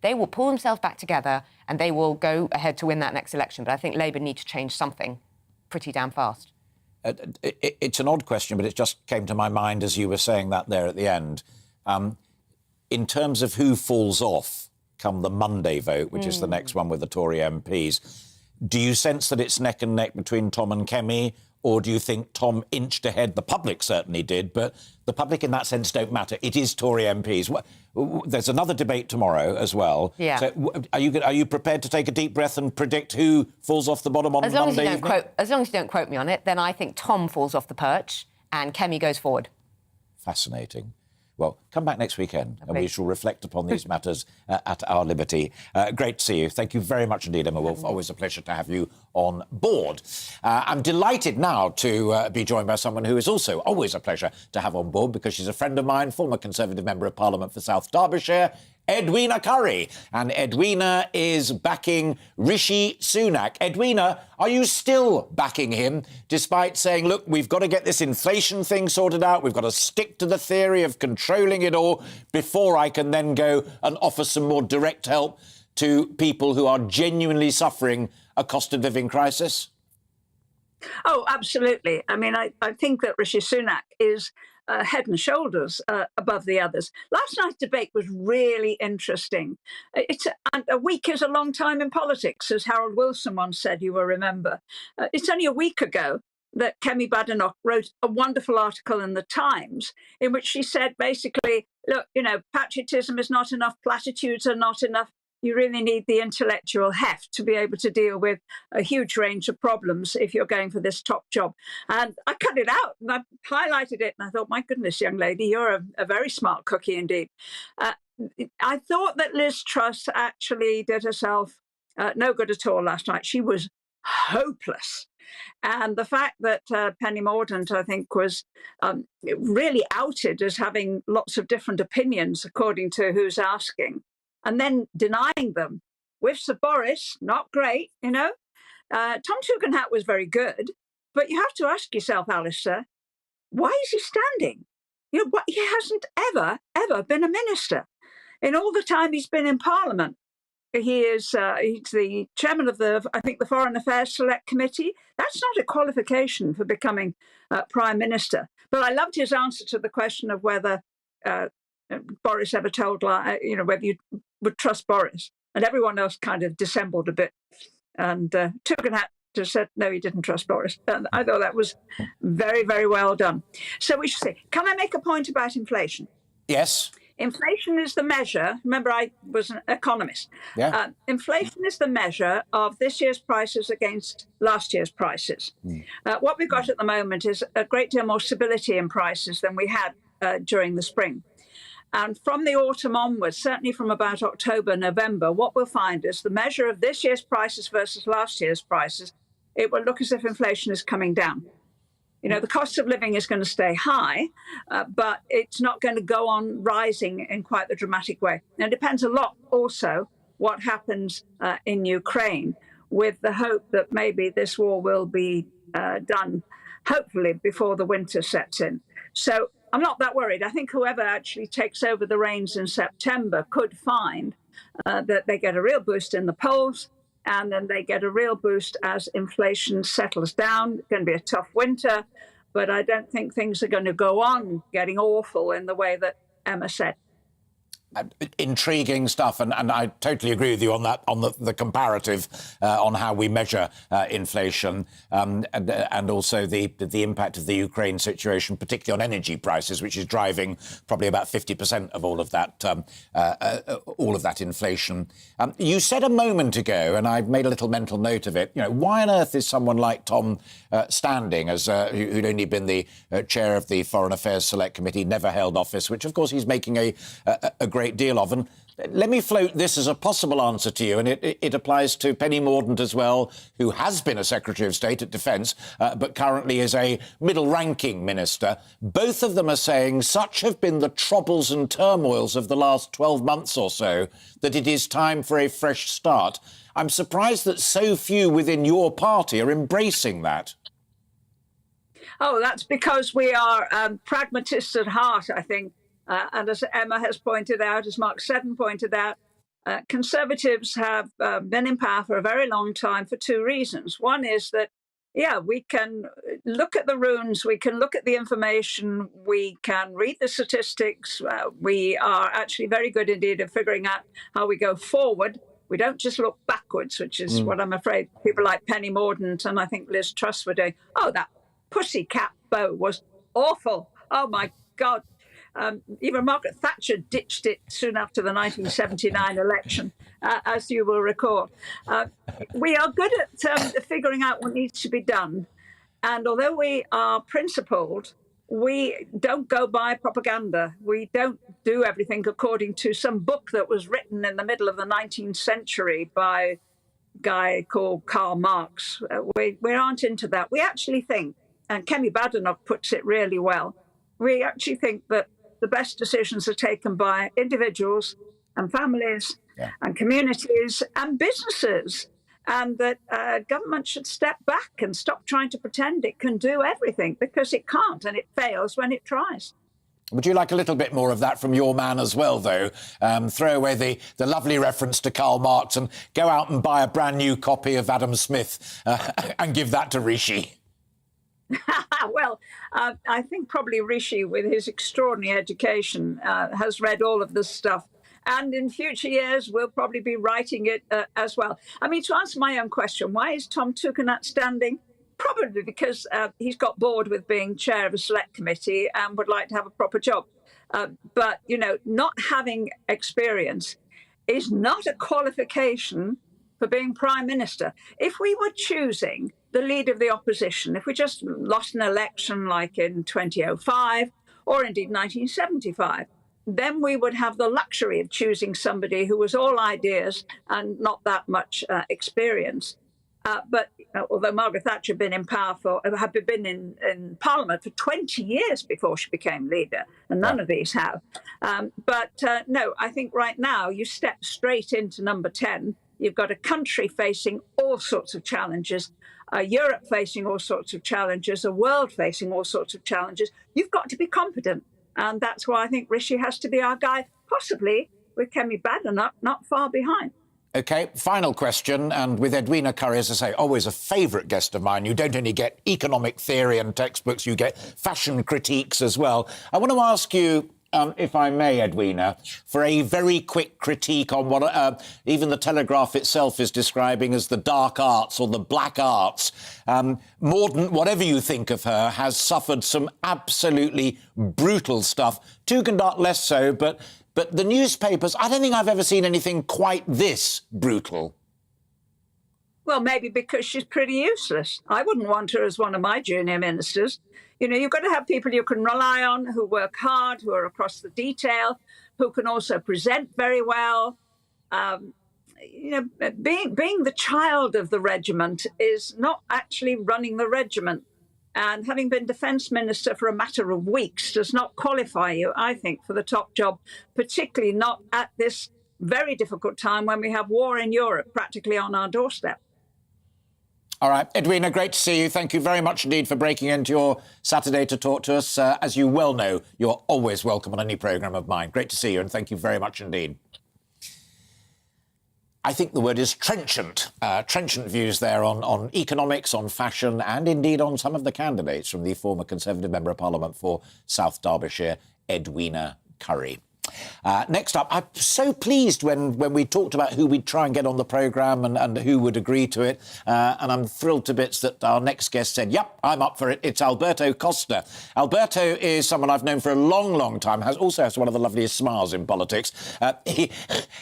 they will pull themselves back together and they will go ahead to win that next election. But I think Labour need to change something pretty damn fast. It's an odd question, but it just came to my mind as you were saying that there at the end. In terms of who falls off come the Monday vote, which is the next one with the Tory MPs, do you sense that it's neck and neck between Tom and Kemi, or do you think Tom inched ahead? The public certainly did, but the public in that sense don't matter. It is Tory MPs. There's another debate tomorrow as well. Yeah. So are you prepared to take a deep breath and predict who falls off the bottom on Monday? As long as you don't quote me on it, then I think Tom falls off the perch and Kemi goes forward. Fascinating. Well, come back next weekend and we shall reflect upon these matters at our liberty. Great to see you. Thank you very much indeed, Emma Wolfe. Always a pleasure to have you on board. I'm delighted now to be joined by someone who is also always a pleasure to have on board because she's a friend of mine, former Conservative Member of Parliament for South Derbyshire, Edwina Currie. And Edwina is backing Rishi Sunak. Edwina, are you still backing him, despite saying, look, we've got to get this inflation thing sorted out, we've got to stick to the theory of controlling it all before I can then go and offer some more direct help to people who are genuinely suffering a cost of living crisis? Oh, absolutely. I mean, I think that Rishi Sunak is head and shoulders above the others. Last night's debate was really interesting. A week is a long time in politics, as Harold Wilson once said, you will remember. It's only a week ago that Kemi Badenoch wrote a wonderful article in the Times in which she said, basically, look, you know, patriotism is not enough, platitudes are not enough. You really need the intellectual heft to be able to deal with a huge range of problems if you're going for this top job. And I cut it out and I highlighted it and I thought, my goodness, young lady, you're a very smart cookie indeed. I thought that Liz Truss actually did herself no good at all last night. She was hopeless. And the fact that Penny Mordaunt, I think, was really outed as having lots of different opinions according to who's asking, and then denying them. With Sir Boris, not great, you know. Tom Tugendhat was very good, but you have to ask yourself, Alistair, why is he standing? You know, he hasn't ever been a minister. In all the time he's been in Parliament, he's the chairman of the Foreign Affairs Select Committee. That's not a qualification for becoming Prime Minister. But I loved his answer to the question of whether Boris ever told, whether you would trust Boris. And everyone else kind of dissembled a bit. And Tugendhat just said, no, he didn't trust Boris. And I thought that was very, very well done. So we should say, can I make a point about inflation? Yes. Inflation is the measure. Remember, I was an economist. Yeah. Inflation is the measure of this year's prices against last year's prices. What we've got at the moment is a great deal more stability in prices than we had during the spring. And from the autumn onwards, certainly from about October, November, what we'll find is the measure of this year's prices versus last year's prices, it will look as if inflation is coming down. You know, the cost of living is going to stay high, but it's not going to go on rising in quite the dramatic way. And it depends a lot also what happens in Ukraine, with the hope that maybe this war will be done, hopefully, before the winter sets in. So I'm not that worried. I think whoever actually takes over the reins in September could find that they get a real boost in the polls, and then they get a real boost as inflation settles down. It's going to be a tough winter, but I don't think things are going to go on getting awful in the way that Emma said. Intriguing stuff, and I totally agree with you on that, on the comparative on how we measure inflation, and also the impact of the Ukraine situation, particularly on energy prices, which is driving probably about 50% of all of that inflation. You said a moment ago, and I've made a little mental note of it, you know, why on earth is someone like Tom standing, as who'd only been the chair of the Foreign Affairs Select Committee, never held office, which of course he's making a great deal of. And let me float this as a possible answer to you, and it applies to Penny Mordaunt as well, who has been a Secretary of State at Defence, but currently is a middle-ranking minister. Both of them are saying such have been the troubles and turmoils of the last 12 months or so that it is time for a fresh start. I'm surprised that so few within your party are embracing that. Oh, that's because we are pragmatists at heart, I think. And as Emma has pointed out, as Mark Seddon pointed out, Conservatives have been in power for a very long time for two reasons. One is that, yeah, we can look at the runes, we can look at the information, we can read the statistics. We are actually very good indeed at figuring out how we go forward. We don't just look backwards, which is what I'm afraid people like Penny Mordaunt and I think Liz Truss were doing. Oh, that pussycat bow was awful. Oh, my God. Even Margaret Thatcher ditched it soon after the 1979 election, as you will recall. We are good at figuring out what needs to be done. And although we are principled, we don't go by propaganda. We don't do everything according to some book that was written in the middle of the 19th century by a guy called Karl Marx. We aren't into that. We actually think, and Kemi Badenoch puts it really well, we actually think that the best decisions are taken by individuals and families and communities and businesses, and that government should step back and stop trying to pretend it can do everything, because it can't, and it fails when it tries. Would you like a little bit more of that from your man as well, though? Throw away the lovely reference to Karl Marx and go out and buy a brand new copy of Adam Smith and give that to Rishi. Well, I think probably Rishi, with his extraordinary education, has read all of this stuff. And in future years, we'll probably be writing it as well. I mean, to answer my own question, why is Tom Tugendhat standing? Probably because he's got bored with being chair of a select committee and would like to have a proper job. But, you know, not having experience is not a qualification for being Prime Minister. If we were choosing the leader of the opposition, if we just lost an election like in 2005 or indeed 1975, then we would have the luxury of choosing somebody who was all ideas and not that much experience. But although Margaret Thatcher had been in power had been in Parliament for 20 years before she became leader, and none of these have. No, I think right now you step straight into number 10. You've got a country facing all sorts of challenges, Europe facing all sorts of challenges, a world facing all sorts of challenges. You've got to be competent. And that's why I think Rishi has to be our guy, possibly with Kemi Badenoch not far behind. OK, final question, and with Edwina Currie, as I say, always a favourite guest of mine. You don't only get economic theory and textbooks, you get fashion critiques as well. I want to ask you, if I may, Edwina, for a very quick critique on what even the Telegraph itself is describing as the dark arts or the black arts. Mordaunt, whatever you think of her, has suffered some absolutely brutal stuff. Tugendhat less so, but the newspapers, I don't think I've ever seen anything quite this brutal. Well, maybe because she's pretty useless. I wouldn't want her as one of my junior ministers. You know, you've got to have people you can rely on, who work hard, who are across the detail, who can also present very well. Being the child of the regiment is not actually running the regiment. And having been defence minister for a matter of weeks does not qualify you, I think, for the top job, particularly not at this very difficult time when we have war in Europe practically on our doorstep. All right, Edwina, great to see you. Thank you very much indeed for breaking into your Saturday to talk to us. As you well know, you're always welcome on any programme of mine. Great to see you, and thank you very much indeed. I think the word is trenchant. Trenchant views there on economics, on fashion, and indeed on some of the candidates from the former Conservative Member of Parliament for South Derbyshire, Edwina Currie. Next up, I'm so pleased when we talked about who we'd try and get on the programme and who would agree to it. And I'm thrilled to bits that our next guest said, yep, I'm up for it. It's Alberto Costa. Alberto is someone I've known for a long, long time, also has one of the loveliest smiles in politics.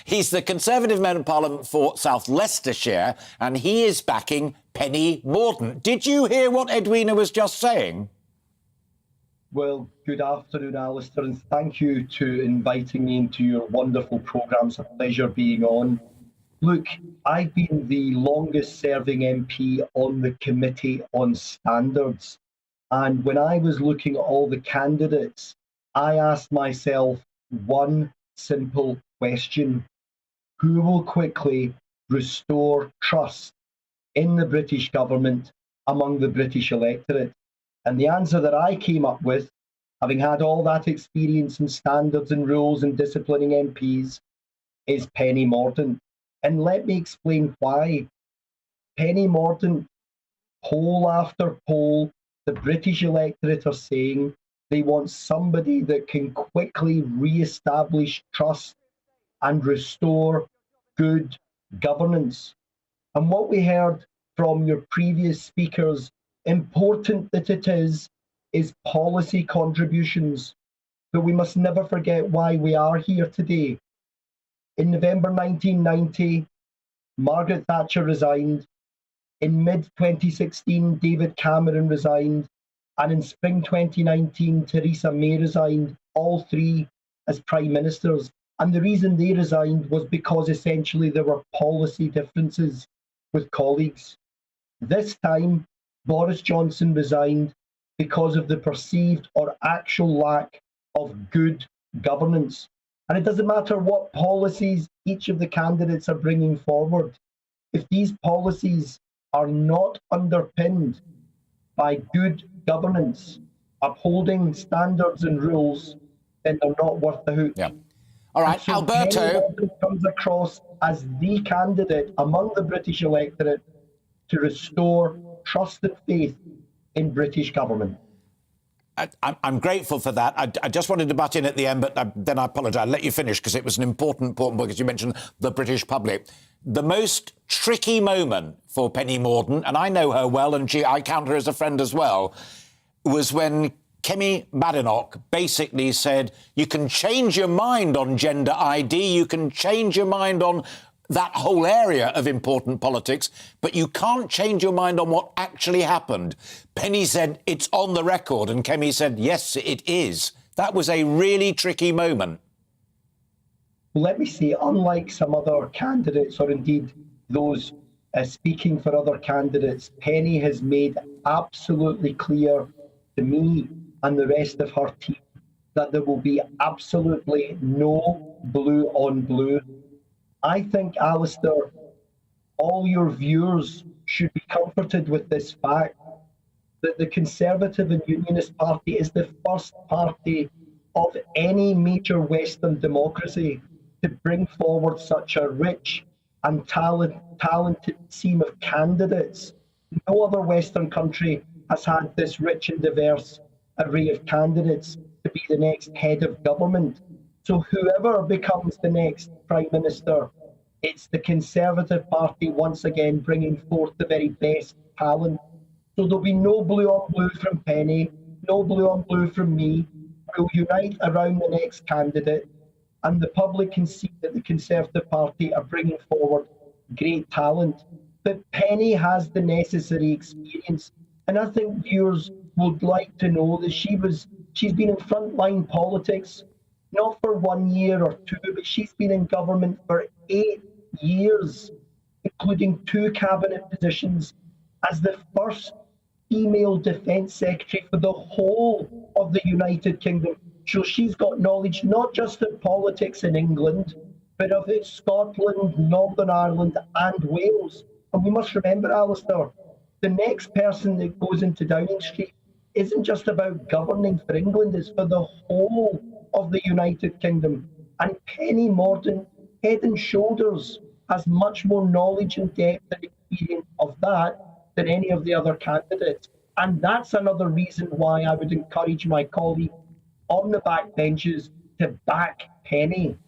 He's the Conservative Member of Parliament for South Leicestershire, and he is backing Penny Mordaunt. Did you hear what Edwina was just saying? Well, good afternoon, Alistair, and thank you to inviting me into your wonderful programme. It's a pleasure being on. Look, I've been the longest-serving MP on the Committee on Standards, and when I was looking at all the candidates, I asked myself one simple question: who will quickly restore trust in the British government among the British electorate? And the answer that I came up with, having had all that experience in standards and rules and disciplining MPs, is Penny Mordaunt. And let me explain why. Penny Mordaunt, poll after poll, the British electorate are saying they want somebody that can quickly re-establish trust and restore good governance. And what we heard from your previous speakers, important that it is policy contributions. But we must never forget why we are here today. In November 1990, Margaret Thatcher resigned. In mid-2016, David Cameron resigned. And in spring 2019, Theresa May resigned, all three as Prime Ministers. And the reason they resigned was because essentially there were policy differences with colleagues. This time, Boris Johnson resigned because of the perceived or actual lack of good governance. And it doesn't matter what policies each of the candidates are bringing forward. If these policies are not underpinned by good governance, upholding standards and rules, then they're not worth the hoot. Yeah. All right, so Alberto comes across as the candidate among the British electorate to restore trust and faith in British government. I'm grateful for that. I just wanted to butt in at the end, but then I apologise. I'll let you finish because it was an important point, because you mentioned the British public. The most tricky moment for Penny Mordaunt, and I know her well, and I count her as a friend as well, was when Kemi Badenoch basically said, you can change your mind on gender ID, you can change your mind on that whole area of important politics, but you can't change your mind on what actually happened. Penny said, it's on the record, and Kemi said, yes, it is. That was a really tricky moment. Let me say, unlike some other candidates, or indeed those speaking for other candidates, Penny has made absolutely clear to me and the rest of her team that there will be absolutely no blue on blue. I think, Alistair, all your viewers should be comforted with this fact that the Conservative and Unionist Party is the first party of any major Western democracy to bring forward such a rich and talented team of candidates. No other Western country has had this rich and diverse array of candidates to be the next head of government. So whoever becomes the next Prime Minister, it's the Conservative Party once again bringing forth the very best talent. So there'll be no blue on blue from Penny, no blue on blue from me. We'll unite around the next candidate, and the public can see that the Conservative Party are bringing forward great talent. But Penny has the necessary experience, and I think viewers would like to know that she's been in frontline politics, not for 1 year or two, but she's been in government for 8 years, including 2 cabinet positions as the first female defence secretary for the whole of the United Kingdom. So she's got knowledge not just of politics in England, but of Scotland, Northern Ireland and Wales. And we must remember, Alistair, the next person that goes into Downing Street isn't just about governing for England, it's for the whole of the United Kingdom. And Penny Mordaunt, head and shoulders, has much more knowledge and depth and experience of that than any of the other candidates. And that's another reason why I would encourage my colleagues on the backbenches to back Penny.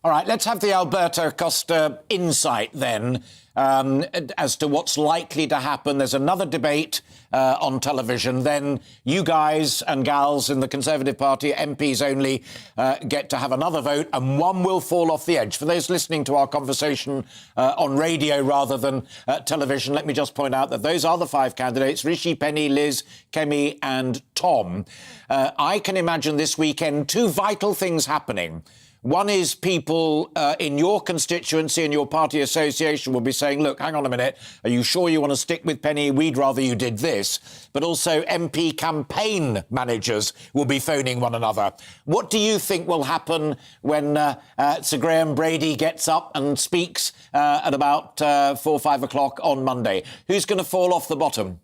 All right, let's have the Alberto Costa insight then as to what's likely to happen. There's another debate on television. Then you guys and gals in the Conservative Party, MPs only, get to have another vote, and one will fall off the edge. For those listening to our conversation on radio rather than television, let me just point out that those are the 5 candidates: Rishi, Penny, Liz, Kemi and Tom. I can imagine this weekend 2 vital things happening. One is people in your constituency and your party association will be saying, look, hang on a minute, are you sure you want to stick with Penny? We'd rather you did this. But also MP campaign managers will be phoning one another. What do you think will happen when Sir Graham Brady gets up and speaks at about 4 or 5 o'clock on Monday? Who's going to fall off the bottom?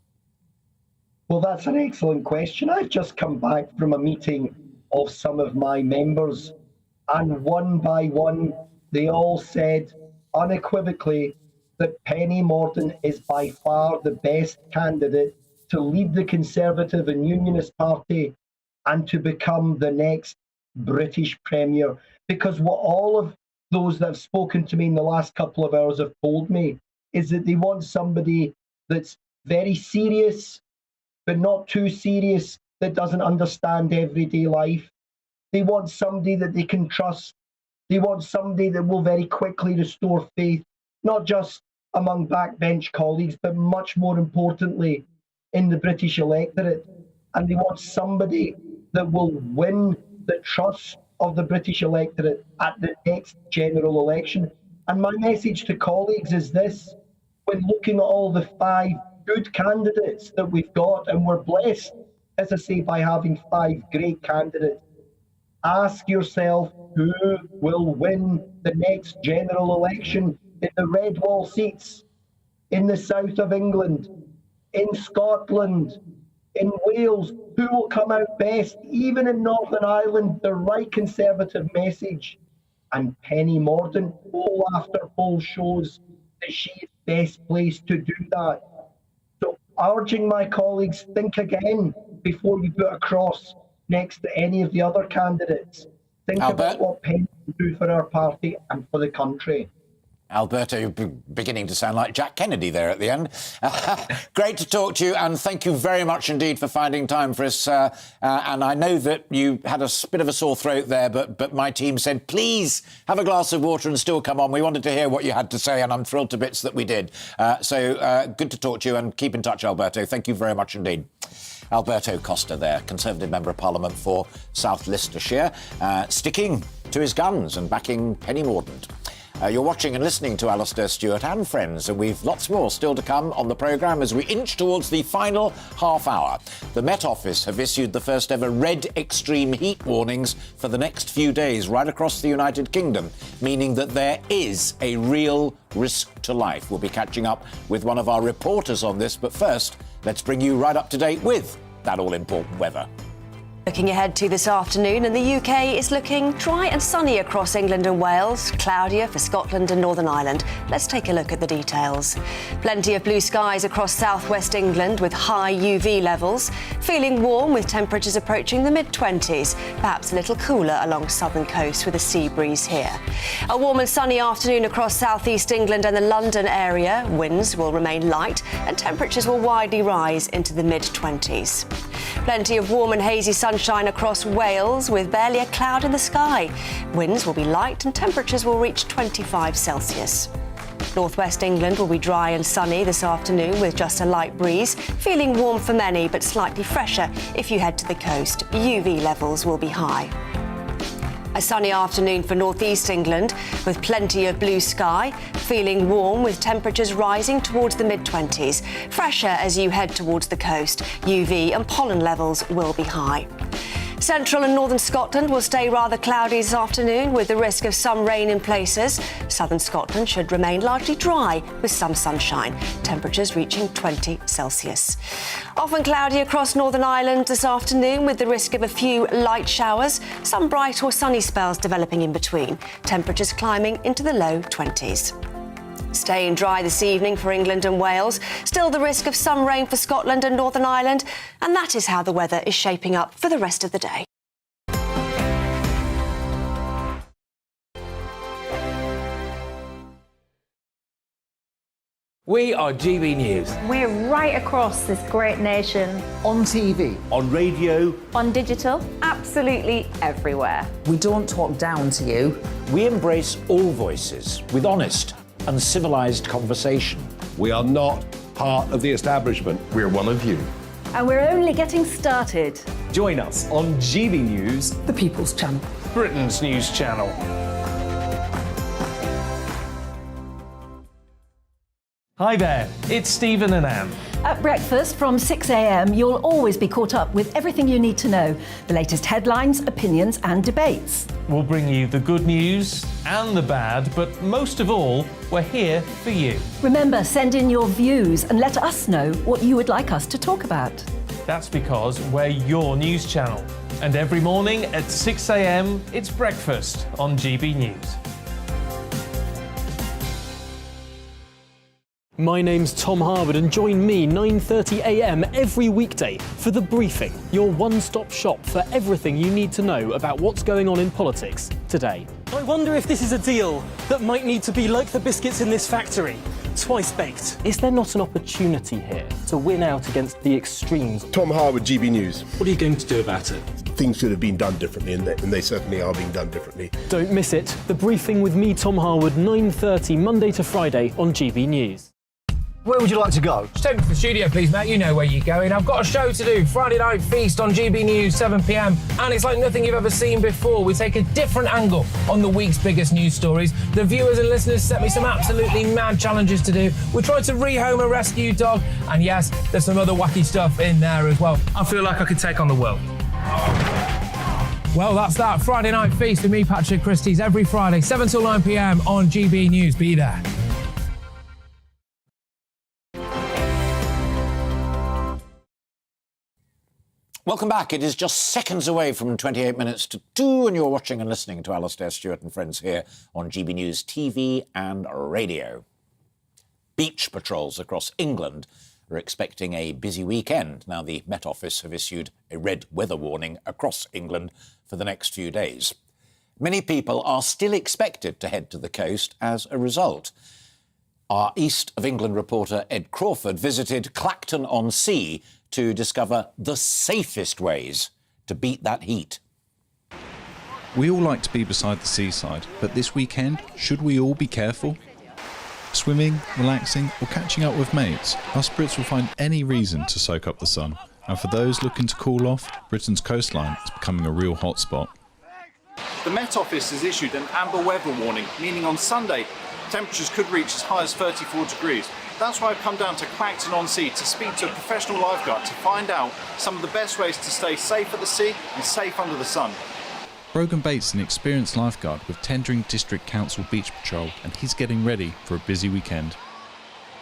Well, that's an excellent question. I've just come back from a meeting of some of my members, and one by one, they all said unequivocally that Penny Mordaunt is by far the best candidate to lead the Conservative and Unionist Party and to become the next British Premier. Because what all of those that have spoken to me in the last couple of hours have told me is that they want somebody that's very serious, but not too serious, that doesn't understand everyday life. They want somebody that they can trust. They want somebody that will very quickly restore faith, not just among backbench colleagues, but much more importantly, in the British electorate. And they want somebody that will win the trust of the British electorate at the next general election. And my message to colleagues is this: when looking at all the 5 good candidates that we've got, and we're blessed, as I say, by having 5 great candidates, ask yourself who will win the next general election in the red wall seats, in the south of England, in Scotland, in Wales. Who will come out best? Even in Northern Ireland, the right Conservative message. And Penny Mordaunt, poll after poll, shows that she is best placed to do that. So urging my colleagues, think again before you put a cross next to any of the other candidates. Think about what Penny can do for our party and for the country. Alberto, you're beginning to sound like Jack Kennedy there at the end. Great to talk to you, and thank you very much indeed for finding time for us. And I know that you had a bit of a sore throat there, but my team said, please have a glass of water and still come on. We wanted to hear what you had to say, and I'm thrilled to bits that we did. So good to talk to you, and keep in touch, Alberto. Thank you very much indeed. Alberto Costa there, Conservative Member of Parliament for South Leicestershire, sticking to his guns and backing Penny Mordaunt. You're watching and listening to Alastair Stewart and Friends, and we've lots more still to come on the programme as we inch towards the final half hour. The Met Office have issued the first ever red extreme heat warnings for the next few days right across the United Kingdom, meaning that there is a real risk to life. We'll be catching up with one of our reporters on this, but first, let's bring you right up to date with that all-important weather. Looking ahead to this afternoon, and the UK is looking dry and sunny across England and Wales, cloudier for Scotland and Northern Ireland. Let's take a look at the details. Plenty of blue skies across southwest England with high UV levels. Feeling warm with temperatures approaching the mid-20s, perhaps a little cooler along southern coast with a sea breeze here. A warm and sunny afternoon across southeast England and the London area. Winds will remain light and temperatures will widely rise into the mid-20s. Plenty of warm and hazy sunshine across Wales with barely a cloud in the sky. Winds will be light and temperatures will reach 25 Celsius. Northwest England will be dry and sunny this afternoon with just a light breeze. Feeling warm for many but slightly fresher if you head to the coast. UV levels will be high. A sunny afternoon for northeast England with plenty of blue sky. Feeling warm with temperatures rising towards the mid-20s. Fresher as you head towards the coast. UV and pollen levels will be high. Central and northern Scotland will stay rather cloudy this afternoon with the risk of some rain in places. Southern Scotland should remain largely dry with some sunshine. Temperatures reaching 20 Celsius. Often cloudy across Northern Ireland this afternoon with the risk of a few light showers. Some bright or sunny spells developing in between. Temperatures climbing into the low 20s. Staying dry this evening for England and Wales. Still the risk of some rain for Scotland and Northern Ireland. And that is how the weather is shaping up for the rest of the day. We are GB News. We're right across this great nation. On TV. On radio. On digital. Absolutely everywhere. We don't talk down to you. We embrace all voices with honest and civilised conversation. We are not part of the establishment. We're one of you. And we're only getting started. Join us on GB News, the People's Channel. Britain's news channel. Hi there, it's Stephen and Anne. At breakfast from 6 a.m, you'll always be caught up with everything you need to know, the latest headlines, opinions and debates. We'll bring you the good news and the bad, but most of all, we're here for you. Remember, send in your views and let us know what you would like us to talk about. That's because we're your news channel. And every morning at 6 a.m, it's breakfast on GB News. My name's Tom Harwood and join me 9:30 a.m. every weekday for The Briefing, your one-stop shop for everything you need to know about what's going on in politics today. I wonder if this is a deal that might need to be like the biscuits in this factory, twice baked. Is there not an opportunity here to win out against the extremes? Tom Harwood, GB News. What are you going to do about it? Things should have been done differently, and they certainly are being done differently. Don't miss it. The Briefing with me, Tom Harwood, 9:30 Monday to Friday on GB News. Where would you like to go? Just take me to the studio, please, Matt. You know where you're going. I've got a show to do. Friday Night Feast on GB News, 7 p.m. And it's like nothing you've ever seen before. We take a different angle on the week's biggest news stories. The viewers and listeners set me some absolutely mad challenges to do. We tried to rehome a rescue dog. And yes, there's some other wacky stuff in there as well. I feel like I could take on the world. Well, that's that. Friday Night Feast with me, Patrick Christie's, every Friday, 7 till 9 p.m. on GB News. Be there. Welcome back. It is just seconds away from 28 minutes to 2, and you're watching and listening to Alastair Stewart and Friends here on GB News TV and radio. Beach patrols across England are expecting a busy weekend. Now, the Met Office have issued a red weather warning across England for the next few days. Many people are still expected to head to the coast as a result. Our East of England reporter Ed Crawford visited Clacton-on-Sea to discover the safest ways to beat that heat. We all like to be beside the seaside, but this weekend, should we all be careful? Swimming, relaxing or catching up with mates, us Brits will find any reason to soak up the sun. And for those looking to cool off, Britain's coastline is becoming a real hotspot. The Met Office has issued an amber weather warning, meaning on Sunday, temperatures could reach as high as 34 degrees. That's why I've come down to Clacton-on-Sea to speak to a professional lifeguard to find out some of the best ways to stay safe at the sea and safe under the sun. Brogan Bates is an experienced lifeguard with Tendring District Council Beach Patrol, and he's getting ready for a busy weekend.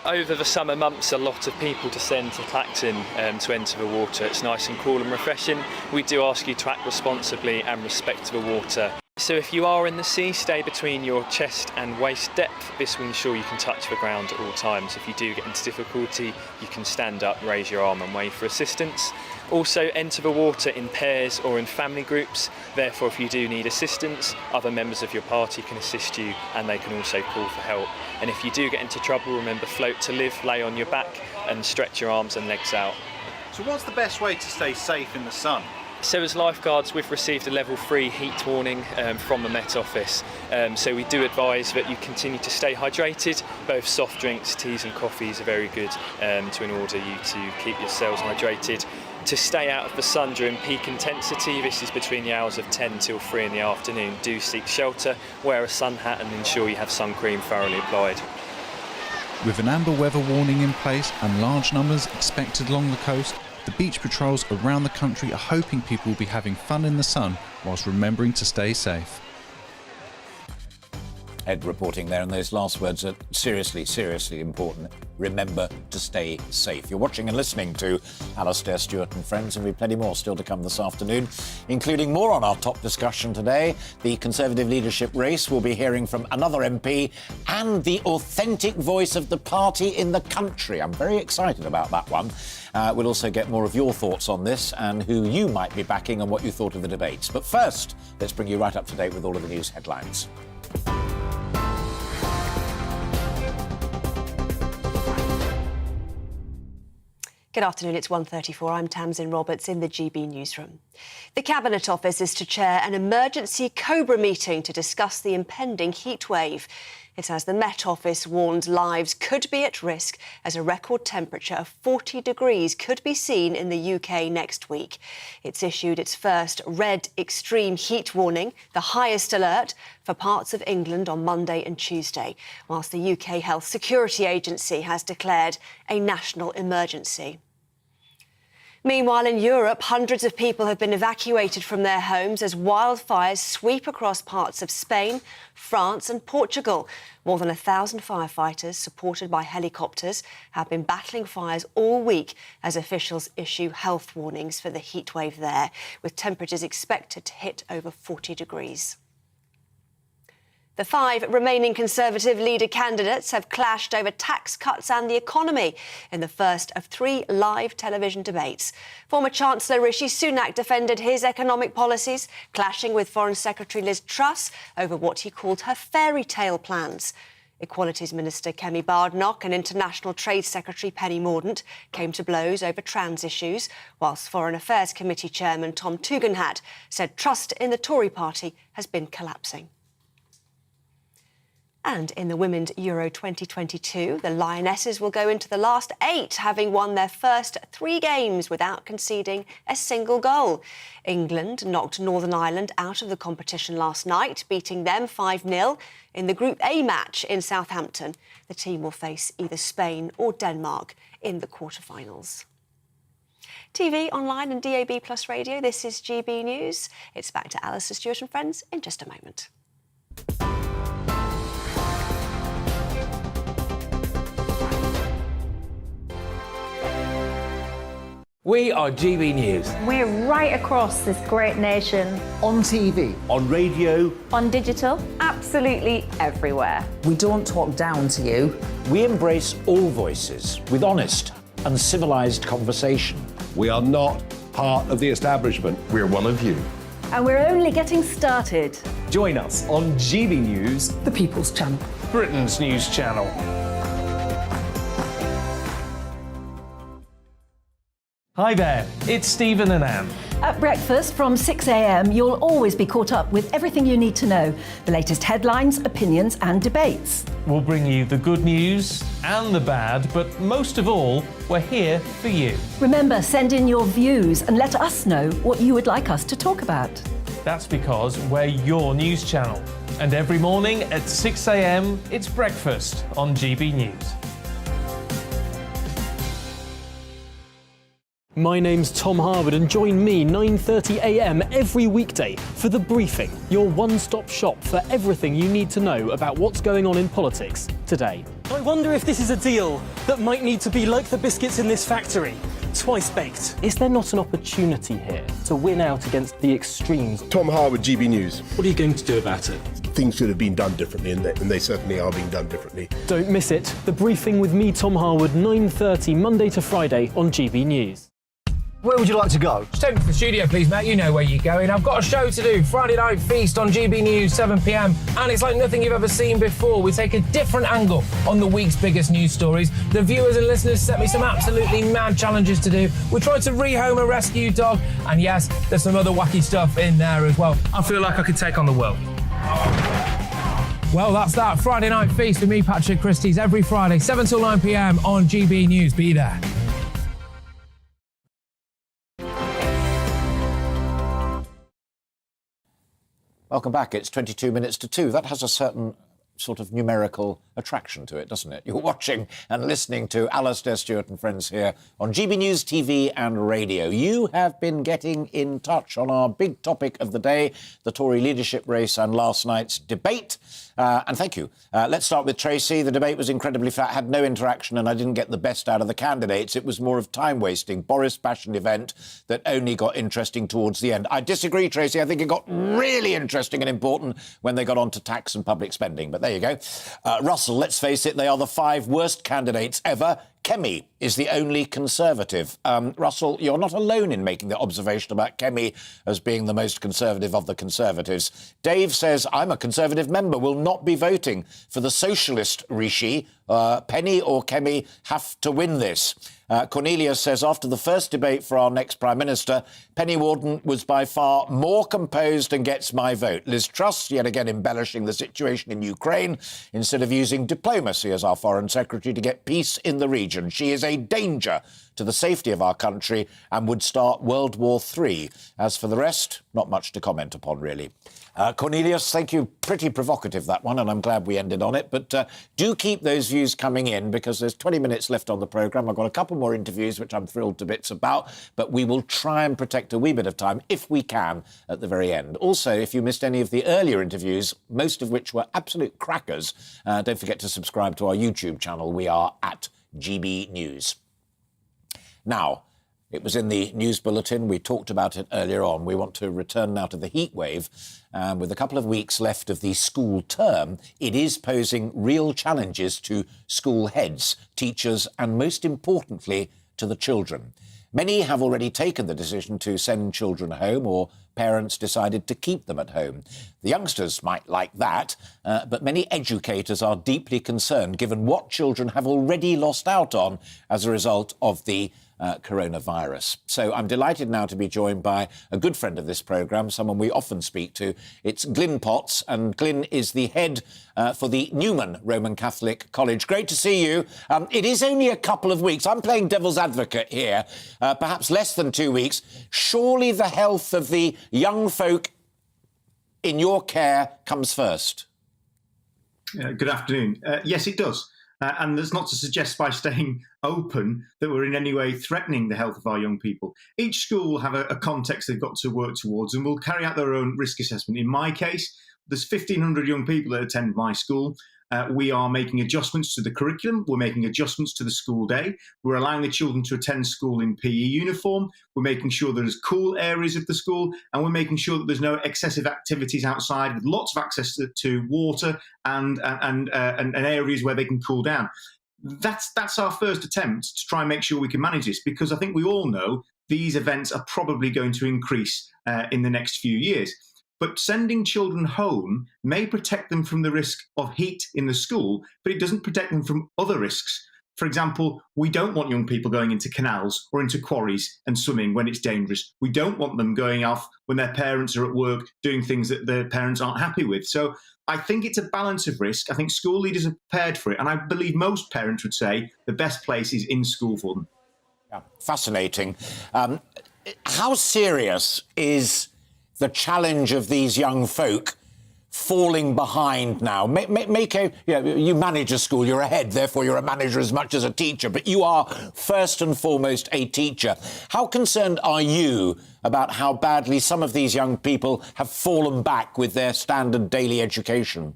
Over the summer months, a lot of people descend to Clacton to enter the water. It's nice and cool and refreshing. We do ask you to act responsibly and respect the water. So if you are in the sea, stay between your chest and waist depth. This will ensure you can touch the ground at all times. If you do get into difficulty, you can stand up, raise your arm and wave for assistance. Also, enter the water in pairs or in family groups. Therefore, if you do need assistance, other members of your party can assist you and they can also call for help. And if you do get into trouble, remember, float to live, lay on your back and stretch your arms and legs out. So what's the best way to stay safe in the sun? So as lifeguards, we've received a level 3 heat warning from the Met Office. So we do advise that you continue to stay hydrated. Both soft drinks, teas and coffees are very good in order you to keep yourselves hydrated. To stay out of the sun during peak intensity, this is between the hours of 10 till 3 in the afternoon, do seek shelter, wear a sun hat and ensure you have sun cream thoroughly applied. With an amber weather warning in place and large numbers expected along the coast, the beach patrols around the country are hoping people will be having fun in the sun whilst remembering to stay safe. Ed reporting there, and those last words are seriously, seriously important. Remember to stay safe. You're watching and listening to Alastair Stewart and Friends, and we've plenty more still to come this afternoon, including more on our top discussion today. The Conservative leadership race. We'll be hearing from another MP and the authentic voice of the party in the country. I'm very excited about that one. We'll also get more of your thoughts on this and who you might be backing and what you thought of the debates. But first, let's bring you right up to date with all of the news headlines. Good afternoon, it's 1:34. I'm Tamsin Roberts in the GB newsroom. The Cabinet Office is to chair an emergency COBRA meeting to discuss the impending heatwave. It says the Met Office warns lives could be at risk as a record temperature of 40 degrees could be seen in the UK next week. It's issued its first red extreme heat warning, the highest alert for parts of England on Monday and Tuesday, whilst the UK Health Security Agency has declared a national emergency. Meanwhile, in Europe, hundreds of people have been evacuated from their homes as wildfires sweep across parts of Spain, France and Portugal. More than 1,000 firefighters, supported by helicopters, have been battling fires all week as officials issue health warnings for the heatwave there, with temperatures expected to hit over 40 degrees. The 5 remaining Conservative leader candidates have clashed over tax cuts and the economy in the first of 3 live television debates. Former Chancellor Rishi Sunak defended his economic policies, clashing with Foreign Secretary Liz Truss over what he called her fairy tale plans. Equalities Minister Penny Mordaunt and International Trade Secretary Penny Mordaunt came to blows over trans issues, whilst Foreign Affairs Committee Chairman Tom Tugendhat said trust in the Tory party has been collapsing. And in the Women's Euro 2022, the Lionesses will go into the last 8, having won their first 3 games without conceding a single goal. England knocked Northern Ireland out of the competition last night, beating them 5-0 in the Group A match in Southampton. The team will face either Spain or Denmark in the quarterfinals. TV, online and DAB+ radio, this is GB News. It's back to Alastair Stewart and Friends in just a moment. We are GB News. We're right across this great nation. On TV. On radio. On digital. Absolutely everywhere. We don't talk down to you. We embrace all voices with honest and civilised conversation. We are not part of the establishment. We're one of you. And we're only getting started. Join us on GB News, the People's Channel. Britain's news channel. Hi there, it's Stephen and Anne. At breakfast from 6 a.m, you'll always be caught up with everything you need to know, the latest headlines, opinions and debates. We'll bring you the good news and the bad, but most of all, we're here for you. Remember, send in your views and let us know what you would like us to talk about. That's because we're your news channel. And every morning at 6 a.m, it's breakfast on GB News. My name's Tom Harwood, and join me 9:30 a.m. every weekday for The Briefing, your one-stop shop for everything you need to know about what's going on in politics today. I wonder if this is a deal that might need to be like the biscuits in this factory, twice baked. Is there not an opportunity here to win out against the extremes? Tom Harwood, GB News. What are you going to do about it? Things should have been done differently, and they certainly are being done differently. Don't miss it. The Briefing with me, Tom Harwood, 9:30 Monday to Friday on GB News. Where would you like to go? Just take me to the studio, please, mate. You know where you're going. I've got a show to do. Friday Night Feast on GB News, 7 p.m. And it's like nothing you've ever seen before. We take a different angle on the week's biggest news stories. The viewers and listeners set me some absolutely mad challenges to do. We tried to rehome a rescue dog. And yes, there's some other wacky stuff in there as well. I feel like I could take on the world. Well, that's that. Friday Night Feast with me, Patrick Christie's, every Friday, 7 till 9 p.m. on GB News. Be there. Welcome back. It's 22 minutes to 2. That has a certain sort of numerical attraction to it, doesn't it? You're watching and listening to Alastair Stewart and friends here on GB News TV and radio. You have been getting in touch on our big topic of the day, the Tory leadership race and last night's debate. And thank you. Let's start with Tracy. The debate was incredibly flat, had no interaction, and I didn't get the best out of the candidates. It was more of time-wasting, Boris-passion event that only got interesting towards the end. I disagree, Tracy. I think it got really interesting and important when they got on to tax and public spending. But there you go. Russell, let's face it, they are the 5 worst candidates ever. Kemi is the only Conservative. Russell, you're not alone in making the observation about Kemi as being the most Conservative of the Conservatives. Dave says, I'm a Conservative member, will not be voting for the Socialist Rishi. Penny or Kemi have to win this. Cornelia says, after the first debate for our next Prime Minister, Penny Mordaunt was by far more composed and gets my vote. Liz Truss, yet again embellishing the situation in Ukraine, instead of using diplomacy as our Foreign Secretary to get peace in the region. She is a danger to the safety of our country and would start World War III. As for the rest, not much to comment upon, really. Cornelius, thank you. Pretty provocative, that one, and I'm glad we ended on it. But do keep those views coming in, because there's 20 minutes left on the programme. I've got a couple more interviews, which I'm thrilled to bits about, but we will try and protect a wee bit of time, if we can, at the very end. Also, if you missed any of the earlier interviews, most of which were absolute crackers, don't forget to subscribe to our YouTube channel. We are at GB News. Now, it was in the news bulletin. We talked about it earlier on. We want to return now to the heatwave. With a couple of weeks left of the school term, it is posing real challenges to school heads, teachers, and most importantly, to the children. Many have already taken the decision to send children home, or parents decided to keep them at home. The youngsters might like that, but many educators are deeply concerned given what children have already lost out on as a result of the coronavirus. So I'm delighted now to be joined by a good friend of this programme, someone we often speak to. It's Glyn Potts, and Glyn is the head for the Newman Roman Catholic College. Great to see you. It is only a couple of weeks. I'm playing devil's advocate here, perhaps less than 2 weeks. Surely the health of the young folk in your care comes first. Good afternoon. Yes, it does. And that's not to suggest by staying open that we're in any way threatening the health of our young people. Each school will have a context they've got to work towards and will carry out their own risk assessment. In my case, there's 1,500 young people that attend my school. We are making adjustments to the curriculum. We're making adjustments to the school day. We're allowing the children to attend school in PE uniform. We're making sure there's cool areas of the school, and we're making sure that there's no excessive activities outside, with lots of access to water and areas where they can cool down. That's our first attempt to try and make sure we can manage this, because I think we all know these events are probably going to increase in the next few years. But sending children home may protect them from the risk of heat in the school, but it doesn't protect them from other risks. For example, we don't want young people going into canals or into quarries and swimming when it's dangerous. We don't want them going off when their parents are at work doing things that their parents aren't happy with. So I think it's a balance of risk. I think school leaders are prepared for it. And I believe most parents would say the best place is in school for them. Yeah, fascinating. How serious is the challenge of these young folk falling behind now? You manage a school, you're a head, therefore you're a manager as much as a teacher, but you are first and foremost a teacher. How concerned are you about how badly some of these young people have fallen back with their standard daily education?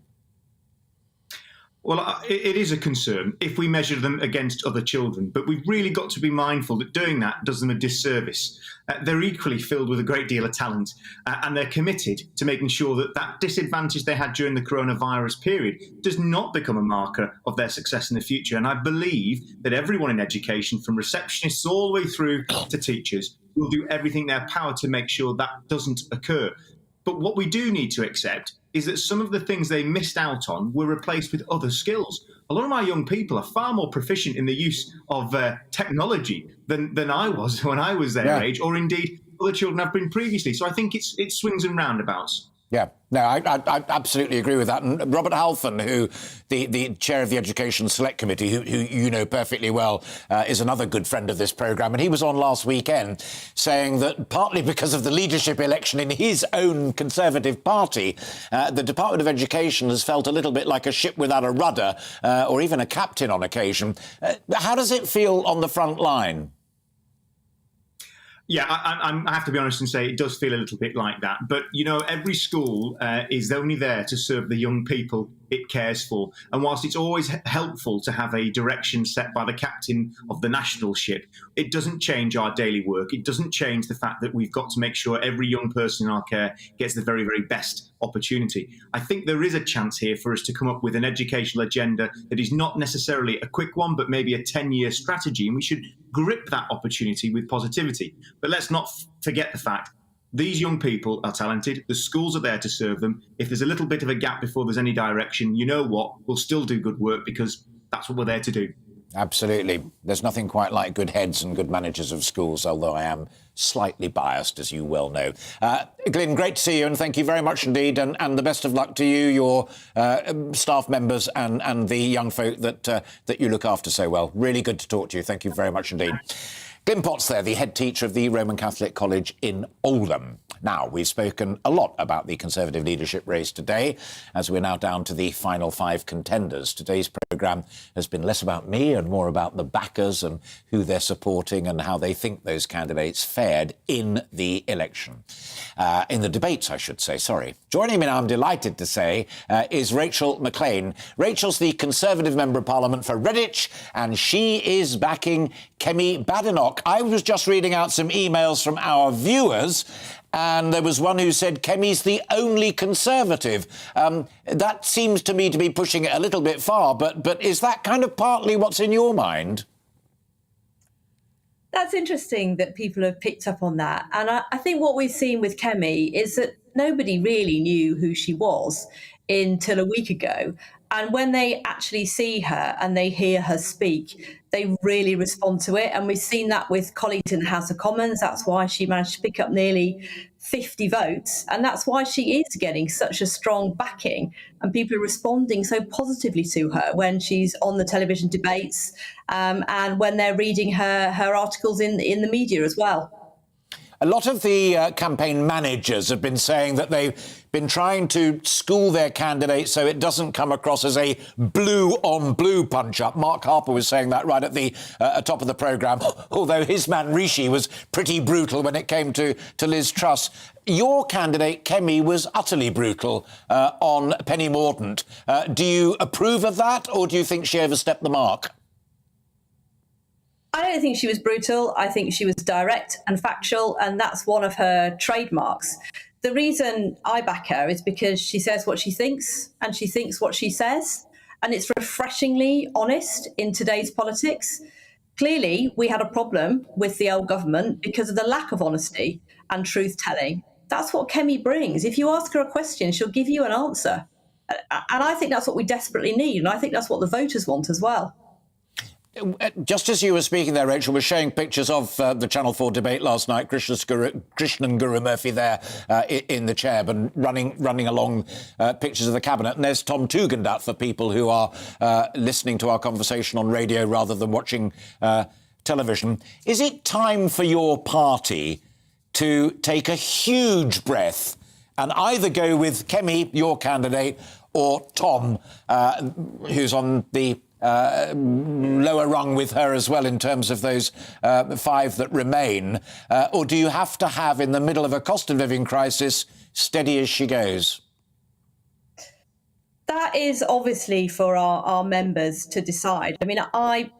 Well, it is a concern if we measure them against other children, but we've really got to be mindful that doing that does them a disservice. They're equally filled with a great deal of talent, and they're committed to making sure that that disadvantage they had during the coronavirus period does not become a marker of their success in the future. And I believe that everyone in education, from receptionists all the way through to teachers, will do everything in their power to make sure that doesn't occur. But what we do need to accept is that some of the things they missed out on were replaced with other skills. A lot of my young people are far more proficient in the use of technology than I was when I was their age, or indeed other children have been previously. So I think it swings and roundabouts. Yeah, no, I absolutely agree with that. And Robert Halfon, who the chair of the Education Select Committee, who you know perfectly well, is another good friend of this programme, and he was on last weekend saying that partly because of the leadership election in his own Conservative party, the Department of Education has felt a little bit like a ship without a rudder, or even a captain on occasion. How does it feel on the front line? Yeah, I have to be honest and say it does feel a little bit like that. But, you know, every school is only there to serve the young people it cares for. And whilst it's always helpful to have a direction set by the captain of the national ship, it doesn't change our daily work. It doesn't change the fact that we've got to make sure every young person in our care gets the very, very best opportunity. I think there is a chance here for us to come up with an educational agenda that is not necessarily a quick one, but maybe a 10-year strategy. And we should grip that opportunity with positivity. But let's not forget the fact these young people are talented. The schools are there to serve them. If there's a little bit of a gap before there's any direction, you know what? We'll still do good work because that's what we're there to do. Absolutely. There's nothing quite like good heads and good managers of schools, although I am slightly biased, as you well know. Glyn, great to see you, and thank you very much indeed, and the best of luck to you, your staff members and the young folk that you look after so well. Really good to talk to you. Thank you very much indeed. Glyn Potts there, the head teacher of the Roman Catholic College in Oldham. Now, we've spoken a lot about the Conservative leadership race today, as we're now down to the final 5 contenders. Today's programme has been less about me and more about the backers and who they're supporting and how they think those candidates fared in the election. In the debates, I should say, sorry. Joining me now, I'm delighted to say, is Rachel McLean. Rachel's the Conservative Member of Parliament for Redditch, and she is backing Kemi Badenoch. I was just reading out some emails from our viewers, and there was one who said Kemi's the only Conservative. That seems to me to be pushing it a little bit far, but is that kind of partly what's in your mind? That's interesting that people have picked up on that. And I think what we've seen with Kemi is that nobody really knew who she was until a week ago. And when they actually see her and they hear her speak, they really respond to it. And we've seen that with colleagues in the House of Commons. That's why she managed to pick up nearly 50 votes. And that's why she is getting such a strong backing. And people are responding so positively to her when she's on the television debates and when they're reading her articles in the media as well. A lot of the campaign managers have been saying that they've been trying to school their candidates so it doesn't come across as a blue-on-blue punch-up. Mark Harper was saying that right at the top of the programme, although his man Rishi was pretty brutal when it came to Liz Truss. Your candidate, Kemi, was utterly brutal on Penny Mordaunt. Do you approve of that, or do you think she overstepped the mark? I don't think she was brutal. I think she was direct and factual, and that's one of her trademarks. The reason I back her is because she says what she thinks, and she thinks what she says, and it's refreshingly honest in today's politics. Clearly, we had a problem with the old government because of the lack of honesty and truth-telling. That's what Kemi brings. If you ask her a question, she'll give you an answer. And I think that's what we desperately need, and I think that's what the voters want as well. Just as you were speaking there, Rachel was showing pictures of the Channel 4 debate last night. Krishnan Guru Murphy there in the chair, but running along pictures of the cabinet. And there's Tom Tugendhat for people who are listening to our conversation on radio rather than watching television. Is it time for your party to take a huge breath and either go with Kemi, your candidate, or Tom, who's on the lower rung with her as well in terms of those 5 that remain? Or do you have to have, in the middle of a cost of living crisis, steady as she goes? That is obviously for our members to decide. I mean, I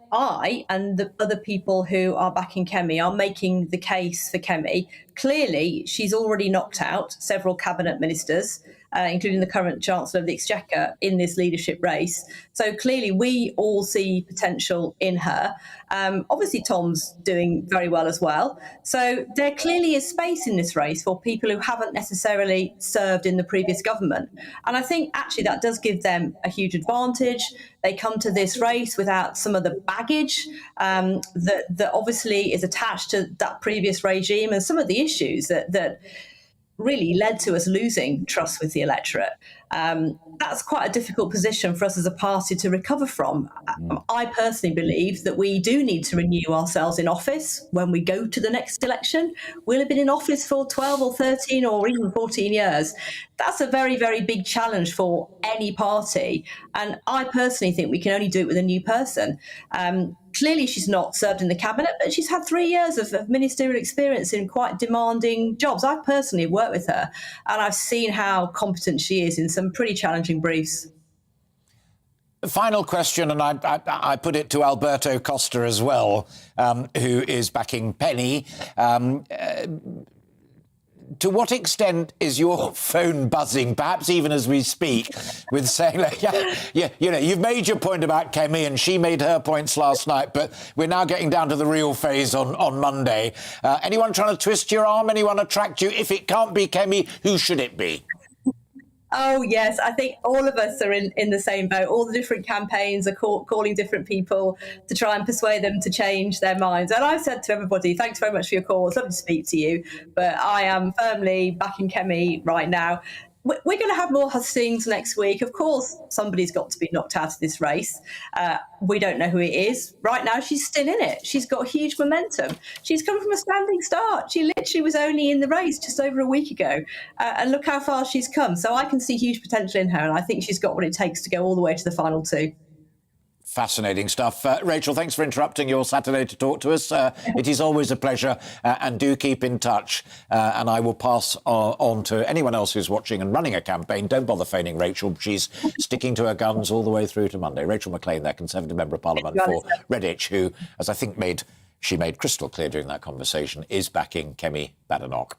and the other people who are backing Kemi are making the case for Kemi. Clearly, she's already knocked out several cabinet ministers, including the current Chancellor of the Exchequer, in this leadership race. So clearly, we all see potential in her. Obviously, Tom's doing very well as well. So there clearly is space in this race for people who haven't necessarily served in the previous government. And I think actually that does give them a huge advantage. They come to this race without some of the baggage that obviously is attached to that previous regime and some of the issues that really led to us losing trust with the electorate. That's quite a difficult position for us as a party to recover from. I personally believe that we do need to renew ourselves in office when we go to the next election. We'll have been in office for 12 or 13 or even 14 years. That's a very, very big challenge for any party. And I personally think we can only do it with a new person. Clearly, she's not served in the cabinet, but she's had 3 years of ministerial experience in quite demanding jobs. I personally worked with her, and I've seen how competent she is in some pretty challenging briefs. Final question, and I put it to Alberto Costa as well, who is backing Penny. To what extent is your phone buzzing, perhaps even as we speak, with saying, like, you know, you've made your point about Kemi and she made her points last night, but we're now getting down to the real phase on Monday. Anyone trying to twist your arm? Anyone attract you? If it can't be Kemi, who should it be? Oh, yes. I think all of us are in the same boat. All the different campaigns are calling different people to try and persuade them to change their minds. And I've said to everybody, thanks very much for your call. It's lovely to speak to you. But I am firmly backing Kemi right now. We're going to have more hustings next week. Of course, somebody's got to be knocked out of this race. We don't know who it is. Right now, she's still in it. She's got huge momentum. She's come from a standing start. She literally was only in the race just over a week ago. And look how far she's come. So I can see huge potential in her. And I think she's got what it takes to go all the way to the final 2. Fascinating stuff. Rachel, thanks for interrupting your Saturday to talk to us. It is always a pleasure, and do keep in touch. And I will pass on to anyone else who's watching and running a campaign. Don't bother phoning Rachel. She's sticking to her guns all the way through to Monday. Rachel McLean there, Conservative Member of Parliament for Redditch, who, as I think she made crystal clear during that conversation, is backing Kemi Badenoch.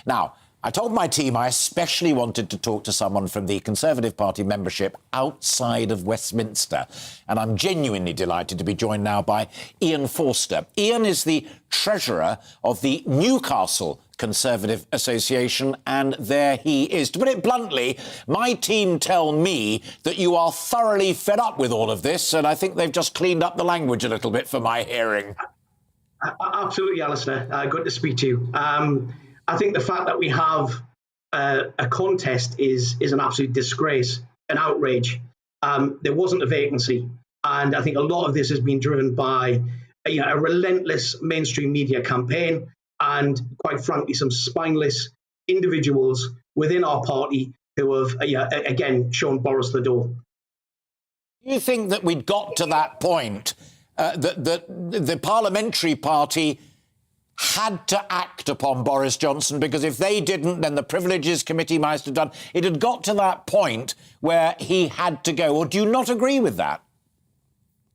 Now, I told my team I especially wanted to talk to someone from the Conservative Party membership outside of Westminster. And I'm genuinely delighted to be joined now by Ian Forster. Ian is the treasurer of the Newcastle Conservative Association, and there he is. To put it bluntly, my team tell me that you are thoroughly fed up with all of this, and I think they've just cleaned up the language a little bit for my hearing. Absolutely, Alistair. Good to speak to you. I think the fact that we have a contest is an absolute disgrace, an outrage. There wasn't a vacancy, and I think a lot of this has been driven by a relentless mainstream media campaign and, quite frankly, some spineless individuals within our party who have, again, shown Boris the door. Do you think that we'd got to that point, that the parliamentary party had to act upon Boris Johnson, because if they didn't, then the Privileges Committee might have done? It had got to that point where he had to go. Or do you not agree with that?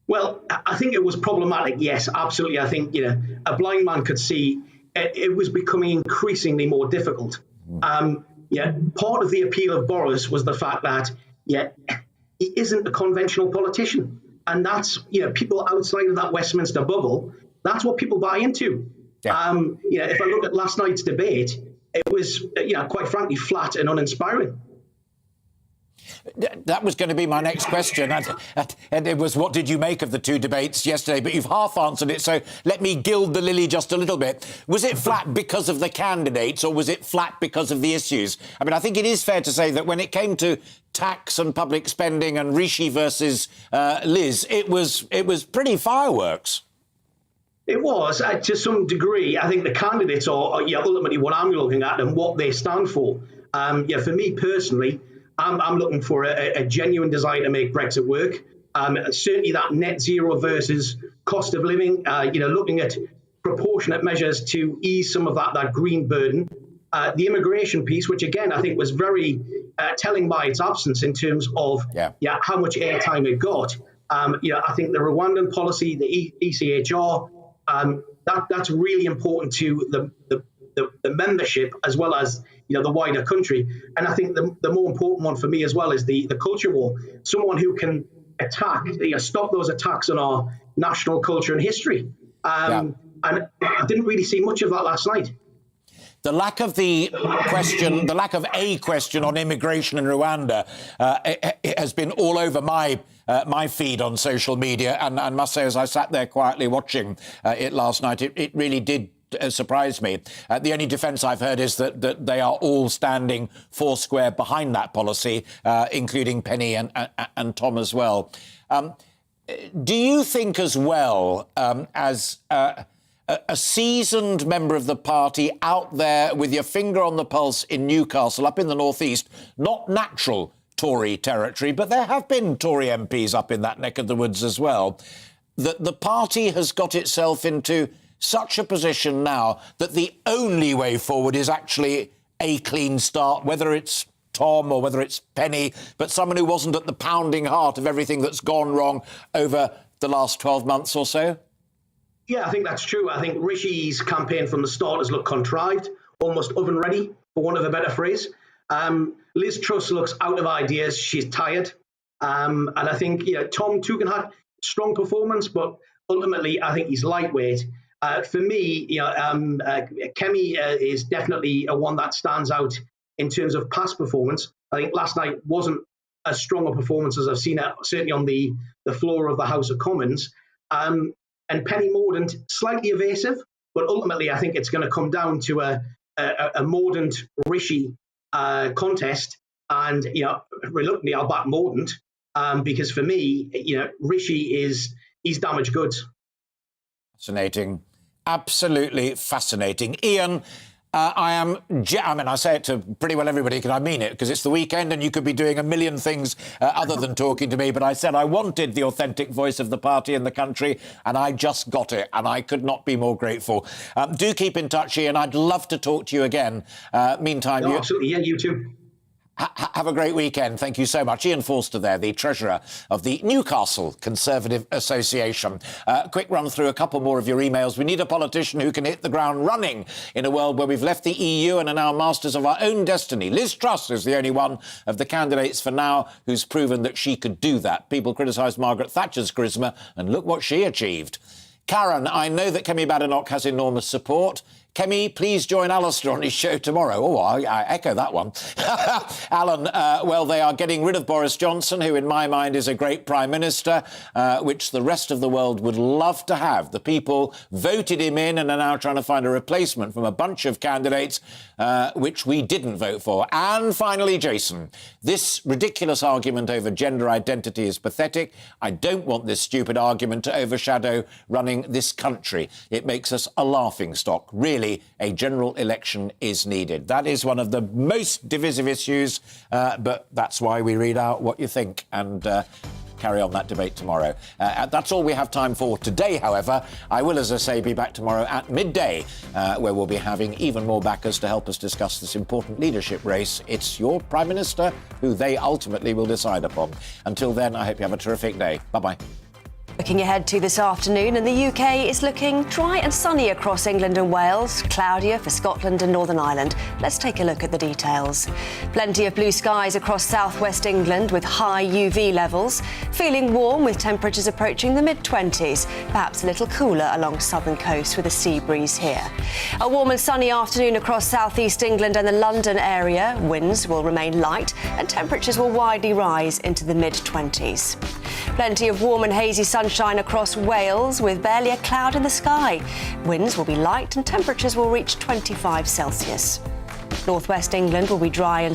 Well, I think it was problematic, yes, absolutely. I think, a blind man could see it was becoming increasingly more difficult. Part of the appeal of Boris was the fact that, he isn't a conventional politician. And that's, people outside of that Westminster bubble, that's what people buy into. Yeah. If I look at last night's debate, it was, quite frankly, flat and uninspiring. That was going to be my next question. And it was, what did you make of the 2 debates yesterday? But you've half answered it, so let me gild the lily just a little bit. Was it flat because of the candidates, or was it flat because of the issues? I mean, I think it is fair to say that when it came to tax and public spending and Rishi versus Liz, it was pretty fireworks. It was, to some degree. I think the candidates are ultimately what I'm looking at and what they stand for. For me personally, I'm looking for a genuine desire to make Brexit work. Certainly that net zero versus cost of living, looking at proportionate measures to ease some of that green burden. The immigration piece, which again, I think was very telling by its absence in terms of how much airtime it got. I think the Rwandan policy, the ECHR, that's really important to the membership as well as the wider country. And I think the more important one for me as well is the culture war. Someone who can stop those attacks on our national culture and history. And I didn't really see much of that last night. The lack of a question on immigration in Rwanda it has been all over my feed on social media, and I must say, as I sat there quietly watching it last night, it really did surprise me. The only defence I've heard is that they are all standing foursquare behind that policy, including Penny and Tom as well. Do you think as well, as a seasoned member of the party out there with your finger on the pulse in Newcastle, up in the northeast, not natural Tory territory, but there have been Tory MPs up in that neck of the woods as well, that the party has got itself into such a position now that the only way forward is actually a clean start, whether it's Tom or whether it's Penny, but someone who wasn't at the pounding heart of everything that's gone wrong over the last 12 months or so? Yeah, I think that's true. I think Rishi's campaign from the start has looked contrived, almost oven-ready, for want of a better phrase. Liz Truss looks out of ideas. She's tired. And I think Tom Tugendhat, strong performance, but ultimately I think he's lightweight. For me, Kemi is definitely a one that stands out in terms of past performance. I think last night wasn't as strong a performance as I've seen it, certainly on the floor of the House of Commons. And Penny Mordaunt, slightly evasive, but ultimately I think it's going to come down to a Mordaunt-Rishi contest. And, reluctantly, I'll back Mordaunt because for me, Rishi he's damaged goods. Fascinating. Absolutely fascinating. Ian, I say it to pretty well everybody because I mean it, because it's the weekend and you could be doing a million things other than talking to me, but I said I wanted the authentic voice of the party in the country and I just got it, and I could not be more grateful. Do keep in touch, Ian. I'd love to talk to you again. Meantime, absolutely. Yeah, you too. Have a great weekend. Thank you so much. Ian Forster there, the treasurer of the Newcastle Conservative Association. Quick run through a couple more of your emails. We need a politician who can hit the ground running in a world where we've left the EU and are now masters of our own destiny. Liz Truss is the only one of the candidates for now who's proven that she could do that. People criticise Margaret Thatcher's charisma, and look what she achieved. Karen, I know that Kemi Badenoch has enormous support. Kemi, please join Alistair on his show tomorrow. Oh, I echo that one. Alan, they are getting rid of Boris Johnson, who in my mind is a great Prime Minister, which the rest of the world would love to have. The people voted him in and are now trying to find a replacement from a bunch of candidates, which we didn't vote for. And finally, Jason, this ridiculous argument over gender identity is pathetic. I don't want this stupid argument to overshadow running this country. It makes us a laughingstock. Really, a general election is needed. That is one of the most divisive issues, but that's why we read out what you think and carry on that debate tomorrow. That's all we have time for today, however. I will, as I say, be back tomorrow at midday, where we'll be having even more backers to help us discuss this important leadership race. It's your Prime Minister who they ultimately will decide upon. Until then, I hope you have a terrific day. Bye-bye. Looking ahead to this afternoon, and the UK is looking dry and sunny across England and Wales, cloudier for Scotland and Northern Ireland. Let's take a look at the details. Plenty of blue skies across southwest England with high UV levels. Feeling warm with temperatures approaching the mid-20s, perhaps a little cooler along southern coast with a sea breeze here. A warm and sunny afternoon across southeast England and the London area. Winds will remain light and temperatures will widely rise into the mid-20s. Plenty of warm and hazy sunshine across Wales with barely a cloud in the sky. Winds will be light and temperatures will reach 25 Celsius. Northwest England will be dry and